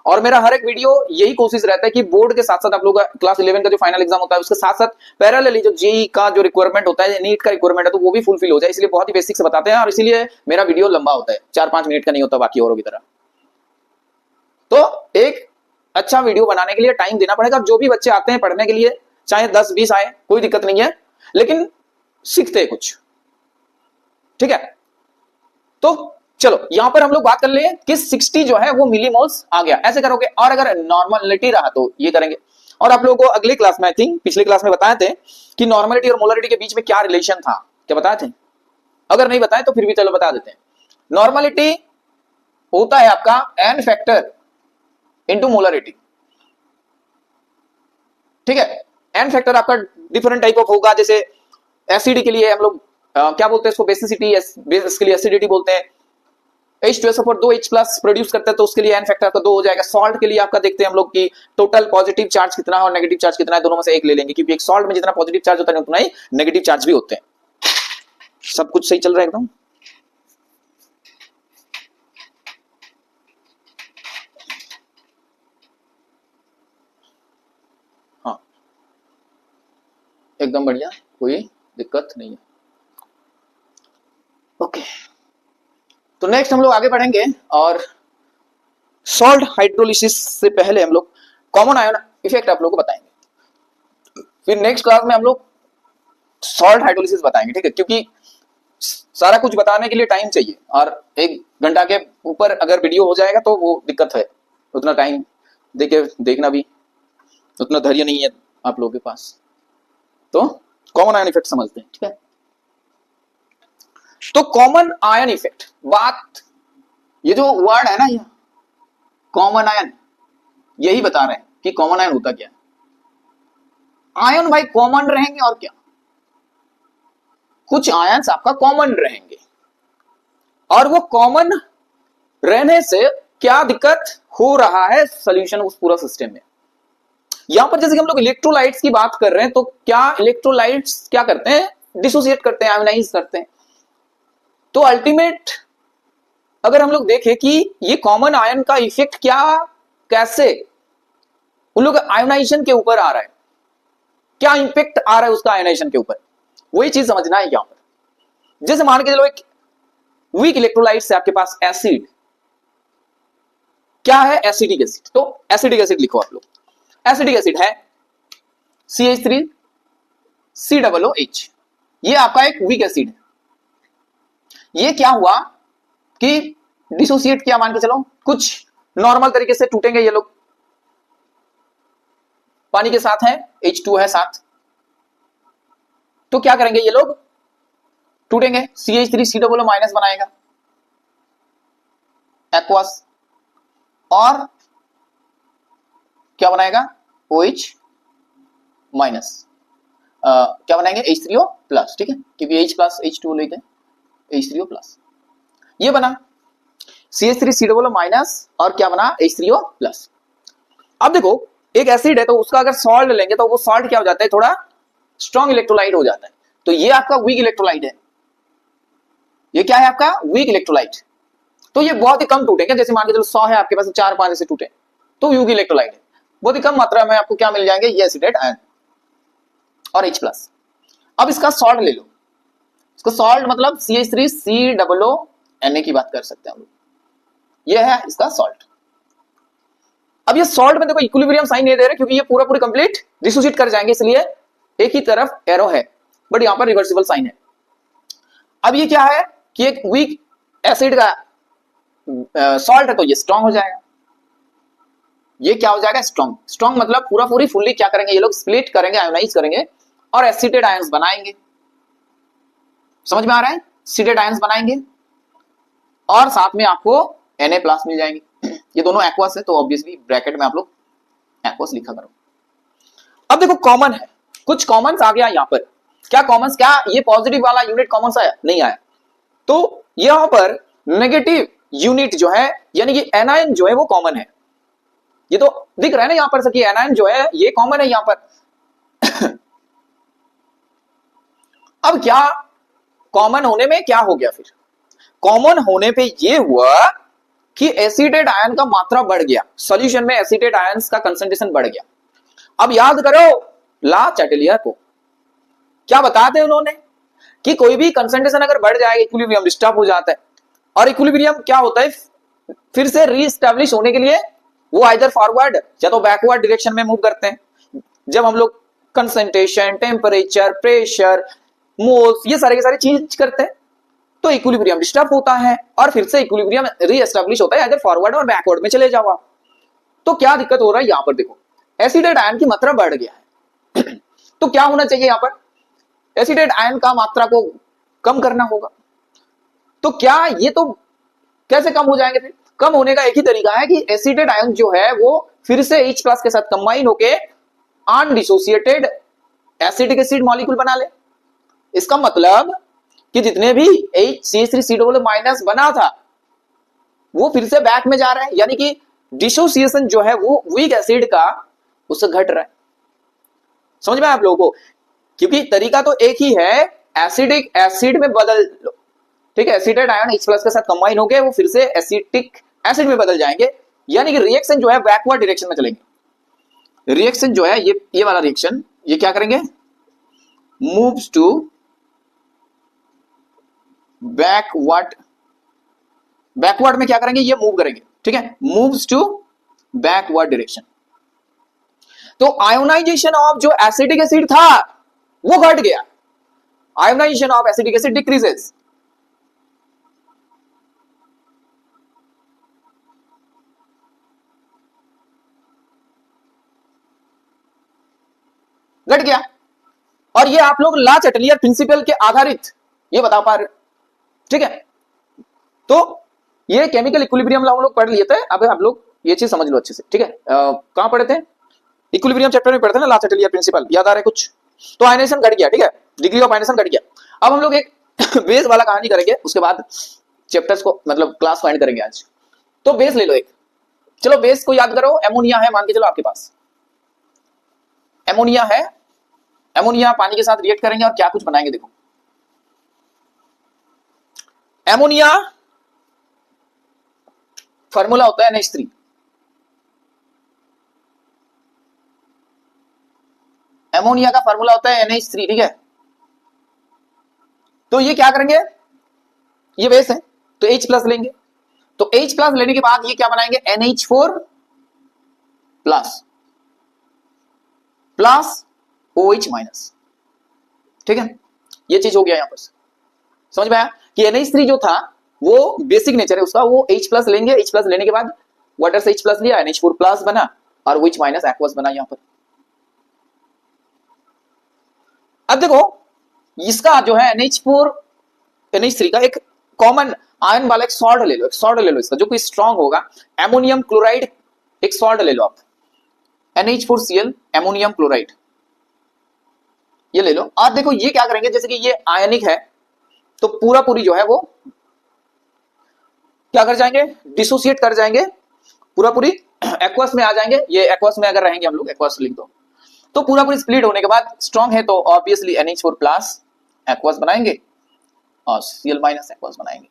[SPEAKER 1] और मेरा हर एक वीडियो यही कोशिश रहता है कि बोर्ड के साथ साथ आप लोग क्लास 11 का जो फाइनल एग्जाम होता है उसके साथ साथ पैरेलली जो जेई का जो रिक्वायरमेंट होता है, नीट का रिक्वायरमेंट है, तो वो भी फुलफिल हो जाए, इसलिए बहुत ही बेसिक से बताते हैं, और इसीलिए मेरा वीडियो लंबा होता है, 4-5 मिनट का नहीं होता बाकी औरों की तरह। तो एक अच्छा वीडियो बनाने के लिए टाइम देना पड़ेगा। जो भी बच्चे आते हैं पढ़ने के लिए, चाहे 10-20 आए, कोई दिक्कत नहीं है, लेकिन सीखते हैं कुछ, ठीक है। तो चलो यहां पर हम लोग बात कर ले कि 60 जो है वो मिलीमोल्स आ गया, ऐसे करोगे। और अगर नॉर्मलिटी रहा तो ये करेंगे। और आप लोगों को अगले क्लास में, आई थिंक पिछले क्लास में बताए थे कि नॉर्मलिटी और मोलरिटी के बीच में क्या रिलेशन था, क्या बताए थे? अगर नहीं बताए तो फिर भी चलो बता देते हैं। नॉर्मलिटी होता है आपका n फैक्टर इंटू मोलरिटी, ठीक है। n फैक्टर आपका डिफरेंट टाइप ऑफ होगा, जैसे एसिड के लिए हम लोग क्या बोलते हैं इसको, बेसिसिटी, बेस के लिए एसिडिटी बोलते हैं। H2SO4 2 H प्लस प्रोड्यूस करता है, तो उसके लिए n फैक्टर आपका 2 हो जाएगा। सॉल्ट के लिए आपका देखते हैं हम लोग कि टोटल पॉजिटिव चार्ज कितना है और नेगेटिव चार्ज कितना है, दोनों में से एक ले लेंगे, क्योंकि एक सॉल्ट में जितना पॉजिटिव चार्ज होता है उतना ही नेगेटिव चार्ज भी होते हैं। सब कुछ सही चल रहा है एकदम? हाँ एकदम बढ़िया, कोई दिक्कत नहीं है। ओके, तो नेक्स्ट हम लोग आगे बढ़ेंगे, और सॉल्ट हाइड्रोलिसिस से पहले हम लोग कॉमन आयन इफेक्ट आप लोगों को बताएंगे। फिर नेक्स्ट क्लास में हम लोग सॉल्ट हाइड्रोलिसिस बताएंगे, ठीक है, क्योंकि सारा कुछ बताने के लिए टाइम चाहिए, और 1 घंटा के ऊपर अगर वीडियो हो जाएगा तो वो दिक्कत है, उतना टाइम देके देखना भी उतना धैर्य नहीं है आप लोगों के पास। तो कॉमन आयन इफेक्ट समझते हैं, ठीक है। तो कॉमन आयन इफेक्ट, बात ये जो वर्ड है ना, ये कॉमन आयन, यही बता रहे हैं कि कॉमन आयन होता क्या है। आयन भाई कॉमन रहेंगे, और क्या, कुछ आयन्स आपका कॉमन रहेंगे, और वो कॉमन रहने से क्या दिक्कत हो रहा है सॉल्यूशन उस पूरा सिस्टम में। यहां पर जैसे कि हम लोग इलेक्ट्रोलाइट्स की बात कर रहे हैं, तो क्या इलेक्ट्रोलाइट्स क्या करते हैं, डिसोसिएट करते हैं, आयोनाइज करते हैं। तो अल्टीमेट अगर हम लोग देखें कि ये कॉमन आयन का इफेक्ट क्या, कैसे उन लोग आयोनाइजेशन के ऊपर आ रहा है, क्या इंपैक्ट आ रहा है उसका आयोनाइजेशन के ऊपर, वही चीज समझना है यहां पर। जैसे मान के चलो एक वीक इलेक्ट्रोलाइट से आपके पास एसिड, क्या है, एसिडिक एसिड। तो एसिडिक एसिड लिखो आप लोग, एसिडिक एसिड है CH3 COOH, ये आपका एक वीक एसिड है। ये क्या हुआ कि डिसोसिएट किया, मान के चलो कुछ नॉर्मल तरीके से टूटेंगे ये लोग, पानी के साथ है, H2 है साथ, तो क्या करेंगे ये लोग, टूटेंगे, CH3 COO माइनस बनाएगा एक्वस, और क्या बनाएगा OH माइनस, क्या बनाएंगे H3O प्लस, ठीक है, क्योंकि H प्लस H2 लेते हैं, H3O प्लस, ये बना CH3 COO माइनस, और क्या बना H3O प्लस। अब देखो एक एसिड है, तो उसका अगर सॉल्ट लेंगे तो वो सॉल्ट क्या हो जाता है, थोड़ा स्ट्रॉन्ग इलेक्ट्रोलाइट हो जाता है, तो ये आपका वीक इलेक्ट्रोलाइट है। ये क्या है आपका वीक इलेक्ट्रोलाइट, तो ये बहुत ही कम टूटेंगे, जैसे मान के चलो 100 है आपके पास, 4-5 ऐसे टूटे, तो वीक इलेक्ट्रोलाइट है, बहुत ही कम मात्रा में आपको क्या मिल जाएंगे, ये एसिडेट आयन और H प्लस। अब इसका सॉल्ट ले लो, इसका सॉल्ट मतलब CH3COO की बात कर सकते हैं हम लोग, ये है इसका सॉल्ट। अब ये सॉल्ट में देखो इक्विलिब्रियम साइन नहीं दे रहे क्योंकि ये पूरा पूरी कंप्लीट डिसोसिएट कर जाएंगे, इसलिए एक ही तरफ एरो है, बट यहां पर रिवर्सिबल साइन है। अब ये क्या है कि एक वीक एसिड का सॉल्ट है तो ये स्ट्रांग हो जाएगा, ये क्या हो जाएगा स्ट्रांग। स्ट्रांग मतलब पूरा पूरी फुल्ली क्या करेंगे ये लोग स्प्लिट करेंगे, आयोनाइज करेंगे और एसिटेट आयंस बनाएंगे। समझ में आ रहा है, एसिटेट आयंस बनाएंगे और साथ में आपको Na+ मिल जाएंगे। ये दोनों एक्वस है तो ऑब्वियसली ब्रैकेट में आप लोग एक्वस लिखा करो। अब देखो कॉमन है, कुछ कॉमन्स आ गया यहां पर। क्या कॉमन्स, क्या ये पॉजिटिव वाला यूनिट कॉमन आया? नहीं आया। तो यहां पर नेगेटिव यूनिट जो है यानी कि एनायन जो है वो कॉमन है। ये तो दिख रहा है ना यहां पर कि एनायन जो है ये कॉमन है यहां पर। अब क्या कॉमन होने में क्या हो गया, फिर कॉमन होने पे ये हुआ कि एसिटेट आयन का मात्रा बढ़ गया, सॉल्यूशन में एसिटेट आयंस का कंसंट्रेशन बढ़ गया। अब याद करो ला चैटेलियर को, क्या बताते हैं उन्होंने कि कोई भी कंसंट्रेशन अगर बढ़ जाए इक्विलिब्रियम डिस्टर्ब हो जाता है, और इक्विलिब्रियम क्या होता है फिर से रीएस्टैब्लिश होने के लिए वो आइदर फॉरवर्ड या तो बैकवर्ड डायरेक्शन में मूव करते हैं। जब हम लोग कंसंट्रेशन, टेम्परेचर, प्रेशर, मोल्स ये सारे के सारे चीज करते हैं तो इक्विलिब्रियम डिस्टर्ब होता है और फिर से इक्विलिब्रियम रीएस्टैब्लिश होता है, आइदर फॉरवर्ड और बैकवर्ड में चले जाओ आप। तो क्या दिक्कत हो रहा है यहां पर, देखो एसिडेट आयन की मात्रा बढ़ गया है। तो क्या होना चाहिए यहां पर, एसिडेट आयन का मात्रा को कम करना होगा। तो क्या ये तो कैसे कम हो जाएंगे, फिर कम होने का एक ही तरीका है कि एसिडेट आयन जो है वो फिर से H+ के साथ कंबाइन होके अनडिसोसिएटेड एसिडिक एसिड मॉलिक्यूल बना ले। इसका मतलब कि जितने भी CH3COO- बना था वो फिर से बैक में जा रहा है, यानी कि डिसोसिएशन जो है वो वीक एसिड का उससे घट रहा है। समझ में आप लोगों को, क्योंकि तरीका तो एक ही है, एसिडिक एसिड में बदल लो, ठीक है। एसिडेट आयन H+ के साथ कंबाइन होके वो फिर से एसिटिक एसिड में बदल जाएंगे, यानी कि रिएक्शन जो है बैकवर्ड डायरेक्शन में चलेंगे। रिएक्शन जो है ये वाला रिएक्शन ये क्या करेंगे, मूव्स टू बैकवर्ड। बैकवर्ड में क्या करेंगे, ये मूव करेंगे, ठीक है, मूव्स टू बैकवर्ड डायरेक्शन। तो आयोनाइजेशन ऑफ जो एसिडिक एसिड था वो घट गया, ionization of acidic acid decreases. घट गया, और ये आप लोग ला चैटेलियर प्रिंसिपल के आधारित ये बता पा रहे, ठीक है। तो ये केमिकल इक्विलिब्रियम हम लोग पढ़ लिए थे, अब आप लोग ये चीज समझ लो अच्छे से, ठीक है। कहां पढ़े थे, इक्विलिब्रियम चैप्टर में पढ़ते ना, ला चैटेलियर प्रिंसिपल, याद आ रहा है कुछ। तो आयनेशन घट गया, ठीक है, डिग्री ऑफ आयनेशन घट गया। अब हम लोग एक बेस वाला कहानी करेंगे, उसके बाद चैप्टर्स को मतलब क्लास फाइंड करेंगे आज। तो बेस ले लो एक, चलो बेस को याद करो। एमोनिया है मान के चलो आपके पास, एमोनिया है, एमोनिया पानी के साथ रिएक्ट करेंगे और क्या कुछ बनाएंगे, देखो एमोनिया फार्मूला होता है NH3। एमोनिया का फार्मूला होता है NH3, ठीक है। तो ये क्या करेंगे, ये बेस है तो H+ लेंगे, तो H+ लेने के बाद ये क्या बनाएंगे, NH4 प्लस OH-, ठीक है। ये चीज हो गया यहां पर, समझ में आया कि NH3 जो था वो बेसिक नेचर है उसका, वो H+ लेंगे, H+ लेने के बाद वाटर से H+ लिया, NH4+ बना और OH- एक्वस बना यहां पर। अब देखो इसका जो है NH3 का एक कॉमन आयन वाला एक सॉल्ट ले लो, एक सॉल्ट ले लो इसका जो कोई स्ट्रांग होगा, एमोनियम क्लोराइड एक सॉल्ट ले लो आप, NH4Cl एमोनियम क्लोराइड ये ले लो। और देखो ये क्या करेंगे, जैसे कि ये आयनिक है तो पूरा पूरी जो है वो क्या कर जाएंगे, डिसोसिएट कर जाएंगे, पूरा पूरी एक्वस में आ जाएंगे। ये एक्वस में अगर रहेंगे हम लोग, एक्वस लिख दो, तो पूरा पूरी स्प्लिट होने के बाद स्ट्रांग है तो ऑब्वियसली NH4+ एक्वस बनाएंगे और Cl- एक्वस बनाएंगे।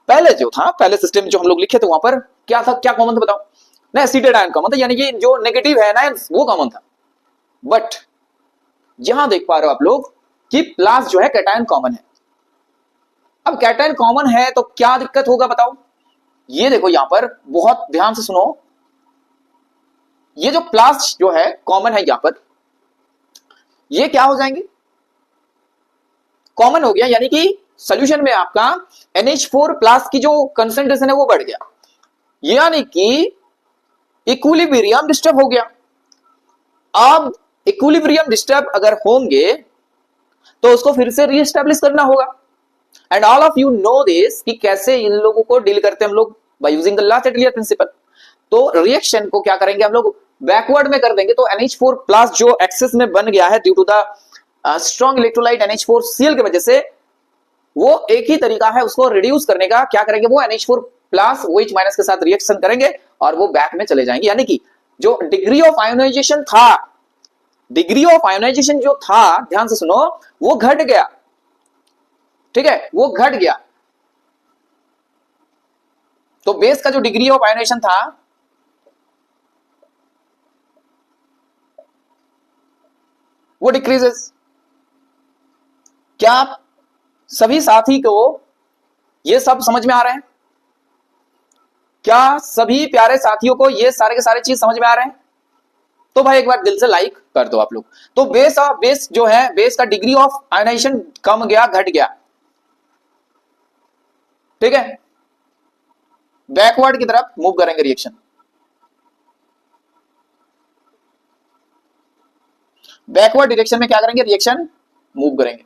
[SPEAKER 1] पहले जो था, पहले सिस्टम जो हम लोग लिखे थे वहां पर क्या था, क्या कॉमन था बताओ ना, एसिटेट आयन कॉमन था, यानी कि जो नेगेटिव है ना वो कॉमन था। बट यहां देख पा रहे हो आप लोग कि प्लस जो है कैटायन कॉमन है। अब कैटायन कॉमन है तो क्या दिक्कत होगा बताओ? ये देखो यहां पर बहुत ध्यान से सुनो, ये जो प्लस जो है कॉमन है यहां पर, ये क्या हो जाएंगे? कॉमन हो गया, यानी कि सॉल्यूशन में आपका NH4 प्लस की जो कंसंट्रेशन है वो बढ़ गया, यानी कि इक्विलिब्रियम डिस्टर्ब हो गया। अब इक्विलिब्रियम डिस्टर्ब अगर होंगे तो उसको फिर से रीएस्टैब्लिश करना होगा। And all of you know this कि कैसे इन लोगों को डील करते हैं हम लोग, बाय यूजिंग द ला-चाटलियर प्रिंसिपल। तो रिएक्शन को क्या करेंगे हम लोग? बैकवर्ड में कर देंगे। तो NH4 प्लस जो एक्सेस में बन गया है due to the strong electrolyte NH4Cl की वजह से, वो एक ही तरीका है उसको रिड्यूस करने का। क्या करेंगे? वो NH4 प्लस OH माइनस के साथ रिएक्शन करेंगे और वो बैक में चले जाएंगे, यानी कि जो डिग्री ऑफ आयोनाइजेशन था, डिग्री ऑफ आयोनाइजेशन जो था, ध्यान से सुनो, वो घट गया। ठीक है, वो घट गया। तो बेस का जो डिग्री ऑफ आयोनाइजेशन था वो डिक्रीजेस। क्या सभी साथी को ये सब समझ में आ रहे हैं? क्या सभी प्यारे साथियों को ये सारे के सारे चीज समझ में आ रहे हैं? तो भाई एक बार दिल से लाइक कर दो आप लोग। तो बेस जो है, बेस का डिग्री ऑफ आयोनाइजेशन कम गया, घट गया। ठीक है, बैकवर्ड की तरफ मूव करेंगे रिएक्शन। बैकवर्ड डायरेक्शन में क्या करेंगे? रिएक्शन मूव करेंगे,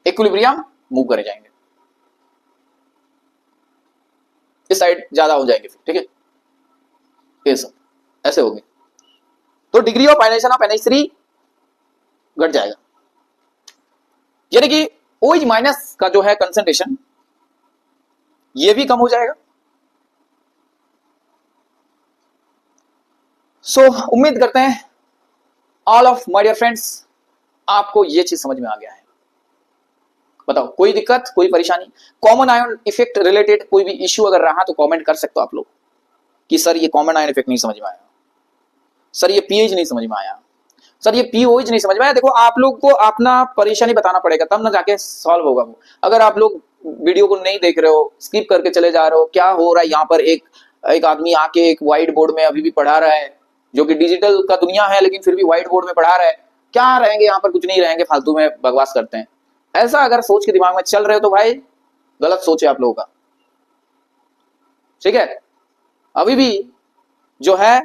[SPEAKER 1] इक्विलिब्रियम मूव करे जाएंगे, इस साइड ज्यादा हो जाएंगे फिर। ठीक है, ये सब ऐसे होंगे। तो degree of ionisation of NH3 घट जाएगा, यानी कि OH माइनस का जो है कंसंट्रेशन ये भी कम हो जाएगा। सो उम्मीद करते हैं all of my dear friends आपको ये चीज समझ में आ गया है। बताओ कोई दिक्कत, कोई परेशानी? कॉमन आयन इफेक्ट रिलेटेड कोई भी इश्यू अगर रहा तो कमेंट कर सकते हो आप लोग कि सर ये कॉमन आयन इफेक्ट नहीं समझ में आया, सर ये पीएच नहीं समझ में आया, सर ये पीओएच नहीं समझ में आया। देखो आप लोग को अपना परेशानी बताना पड़ेगा, तब ना जाके सॉल्व होगा वो। अगर आप लोग वीडियो को नहीं देख रहे हो, स्किप करके चले जा रहे हो, क्या हो रहा है यहाँ पर, एक आदमी आके एक व्हाइट बोर्ड में अभी भी पढ़ा रहा है, जो कि डिजिटल का दुनिया है लेकिन फिर भी व्हाइट बोर्ड में पढ़ा रहा है, क्या रहेंगे यहाँ पर? कुछ नहीं रहेंगे, फालतू में बकवास करते हैं। ऐसा अगर सोच के दिमाग में चल रहे हो तो भाई गलत सोच है आप लोगों का। ठीक है, अभी भी जो है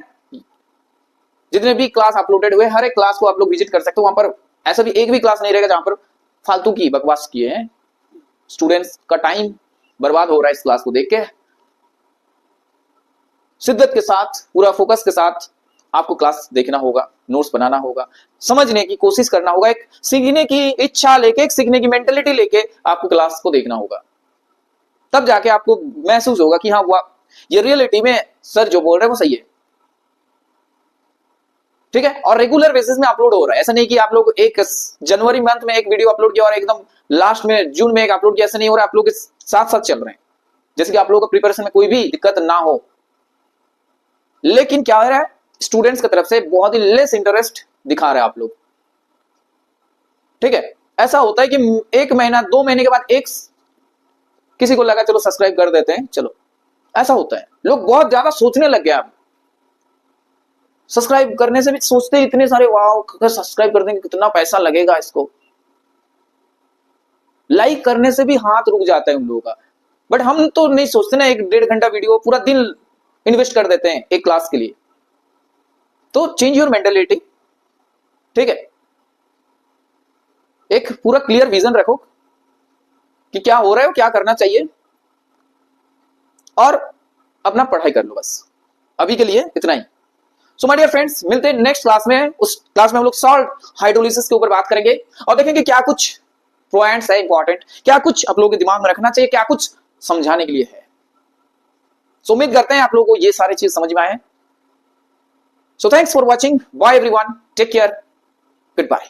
[SPEAKER 1] जितने भी क्लास अपलोडेड हुए हर एक क्लास को आप लोग विजिट कर सकते हो। वहां पर ऐसा भी एक भी क्लास नहीं रहेगा जहां पर फालतू की बकवास किए हैं। स्टूडेंट्स का टाइम बर्बाद हो रहा है इस क्लास को देख के। शिद्दत के साथ, पूरा फोकस के साथ आपको क्लास देखना होगा, नोट्स बनाना होगा, समझने की कोशिश करना होगा, एक सीखने की इच्छा लेके, एक सीखने की मेंटेलिटी लेके आपको क्लास को देखना होगा। तब जाके आपको महसूस होगा कि हाँ ये रियलिटी में सर जो बोल रहे हैं वो सही है। ठीक है, और रेगुलर बेसिस में अपलोड हो रहा है। ऐसा नहीं कि आप लोग एक जनवरी मंथ में एक वीडियो अपलोड किया और एकदम लास्ट में जून में एक अपलोड किया, ऐसा नहीं हो रहा। आप लोग साथ साथ चल रहे हैं, जैसे कि आप लोगों को प्रिपरेशन में कोई भी दिक्कत ना हो। लेकिन क्या हो रहा है, स्टूडेंट्स की तरफ से बहुत ही लेस इंटरेस्ट दिखा रहे हैं आप लोग। ठीक है, ऐसा होता है कि एक महीना 2 महीने के बाद एक किसी को लगा चलो सब्सक्राइब कर देते हैं, चलो ऐसा होता है। लोग बहुत ज्यादा सोचने लग गए। आप सब्सक्राइब करने से भी सोचते हैं इतने सारे, वाह अगर सब्सक्राइब कर देंगे कितना पैसा लगेगा इसको। लाइक करने से भी हाथ रुक जाता है उन लोगों का। बट हम तो नहीं सोचते ना, 1-1.5 घंटा वीडियो पूरा दिन इन्वेस्ट कर देते हैं एक क्लास के लिए। तो चेंज योर मेंटालिटी। ठीक है, एक पूरा क्लियर विजन रखो कि क्या हो रहा है, क्या करना चाहिए, और अपना पढ़ाई कर लो। बस अभी के लिए इतना ही। सो माय डियर फ्रेंड्स, मिलते हैं नेक्स्ट क्लास में। उस क्लास में हम लोग सॉल्ट हाइड्रोलिसिस के ऊपर बात करेंगे और देखेंगे क्या कुछ पॉइंट्स है इंपॉर्टेंट, क्या कुछ आप लोगों के दिमाग में रखना चाहिए, क्या कुछ समझाने के लिए है। सो उम्मीद करते हैं आप लोगों को ये सारी चीज समझ में आए। So thanks for watching, bye everyone, take care, good bye.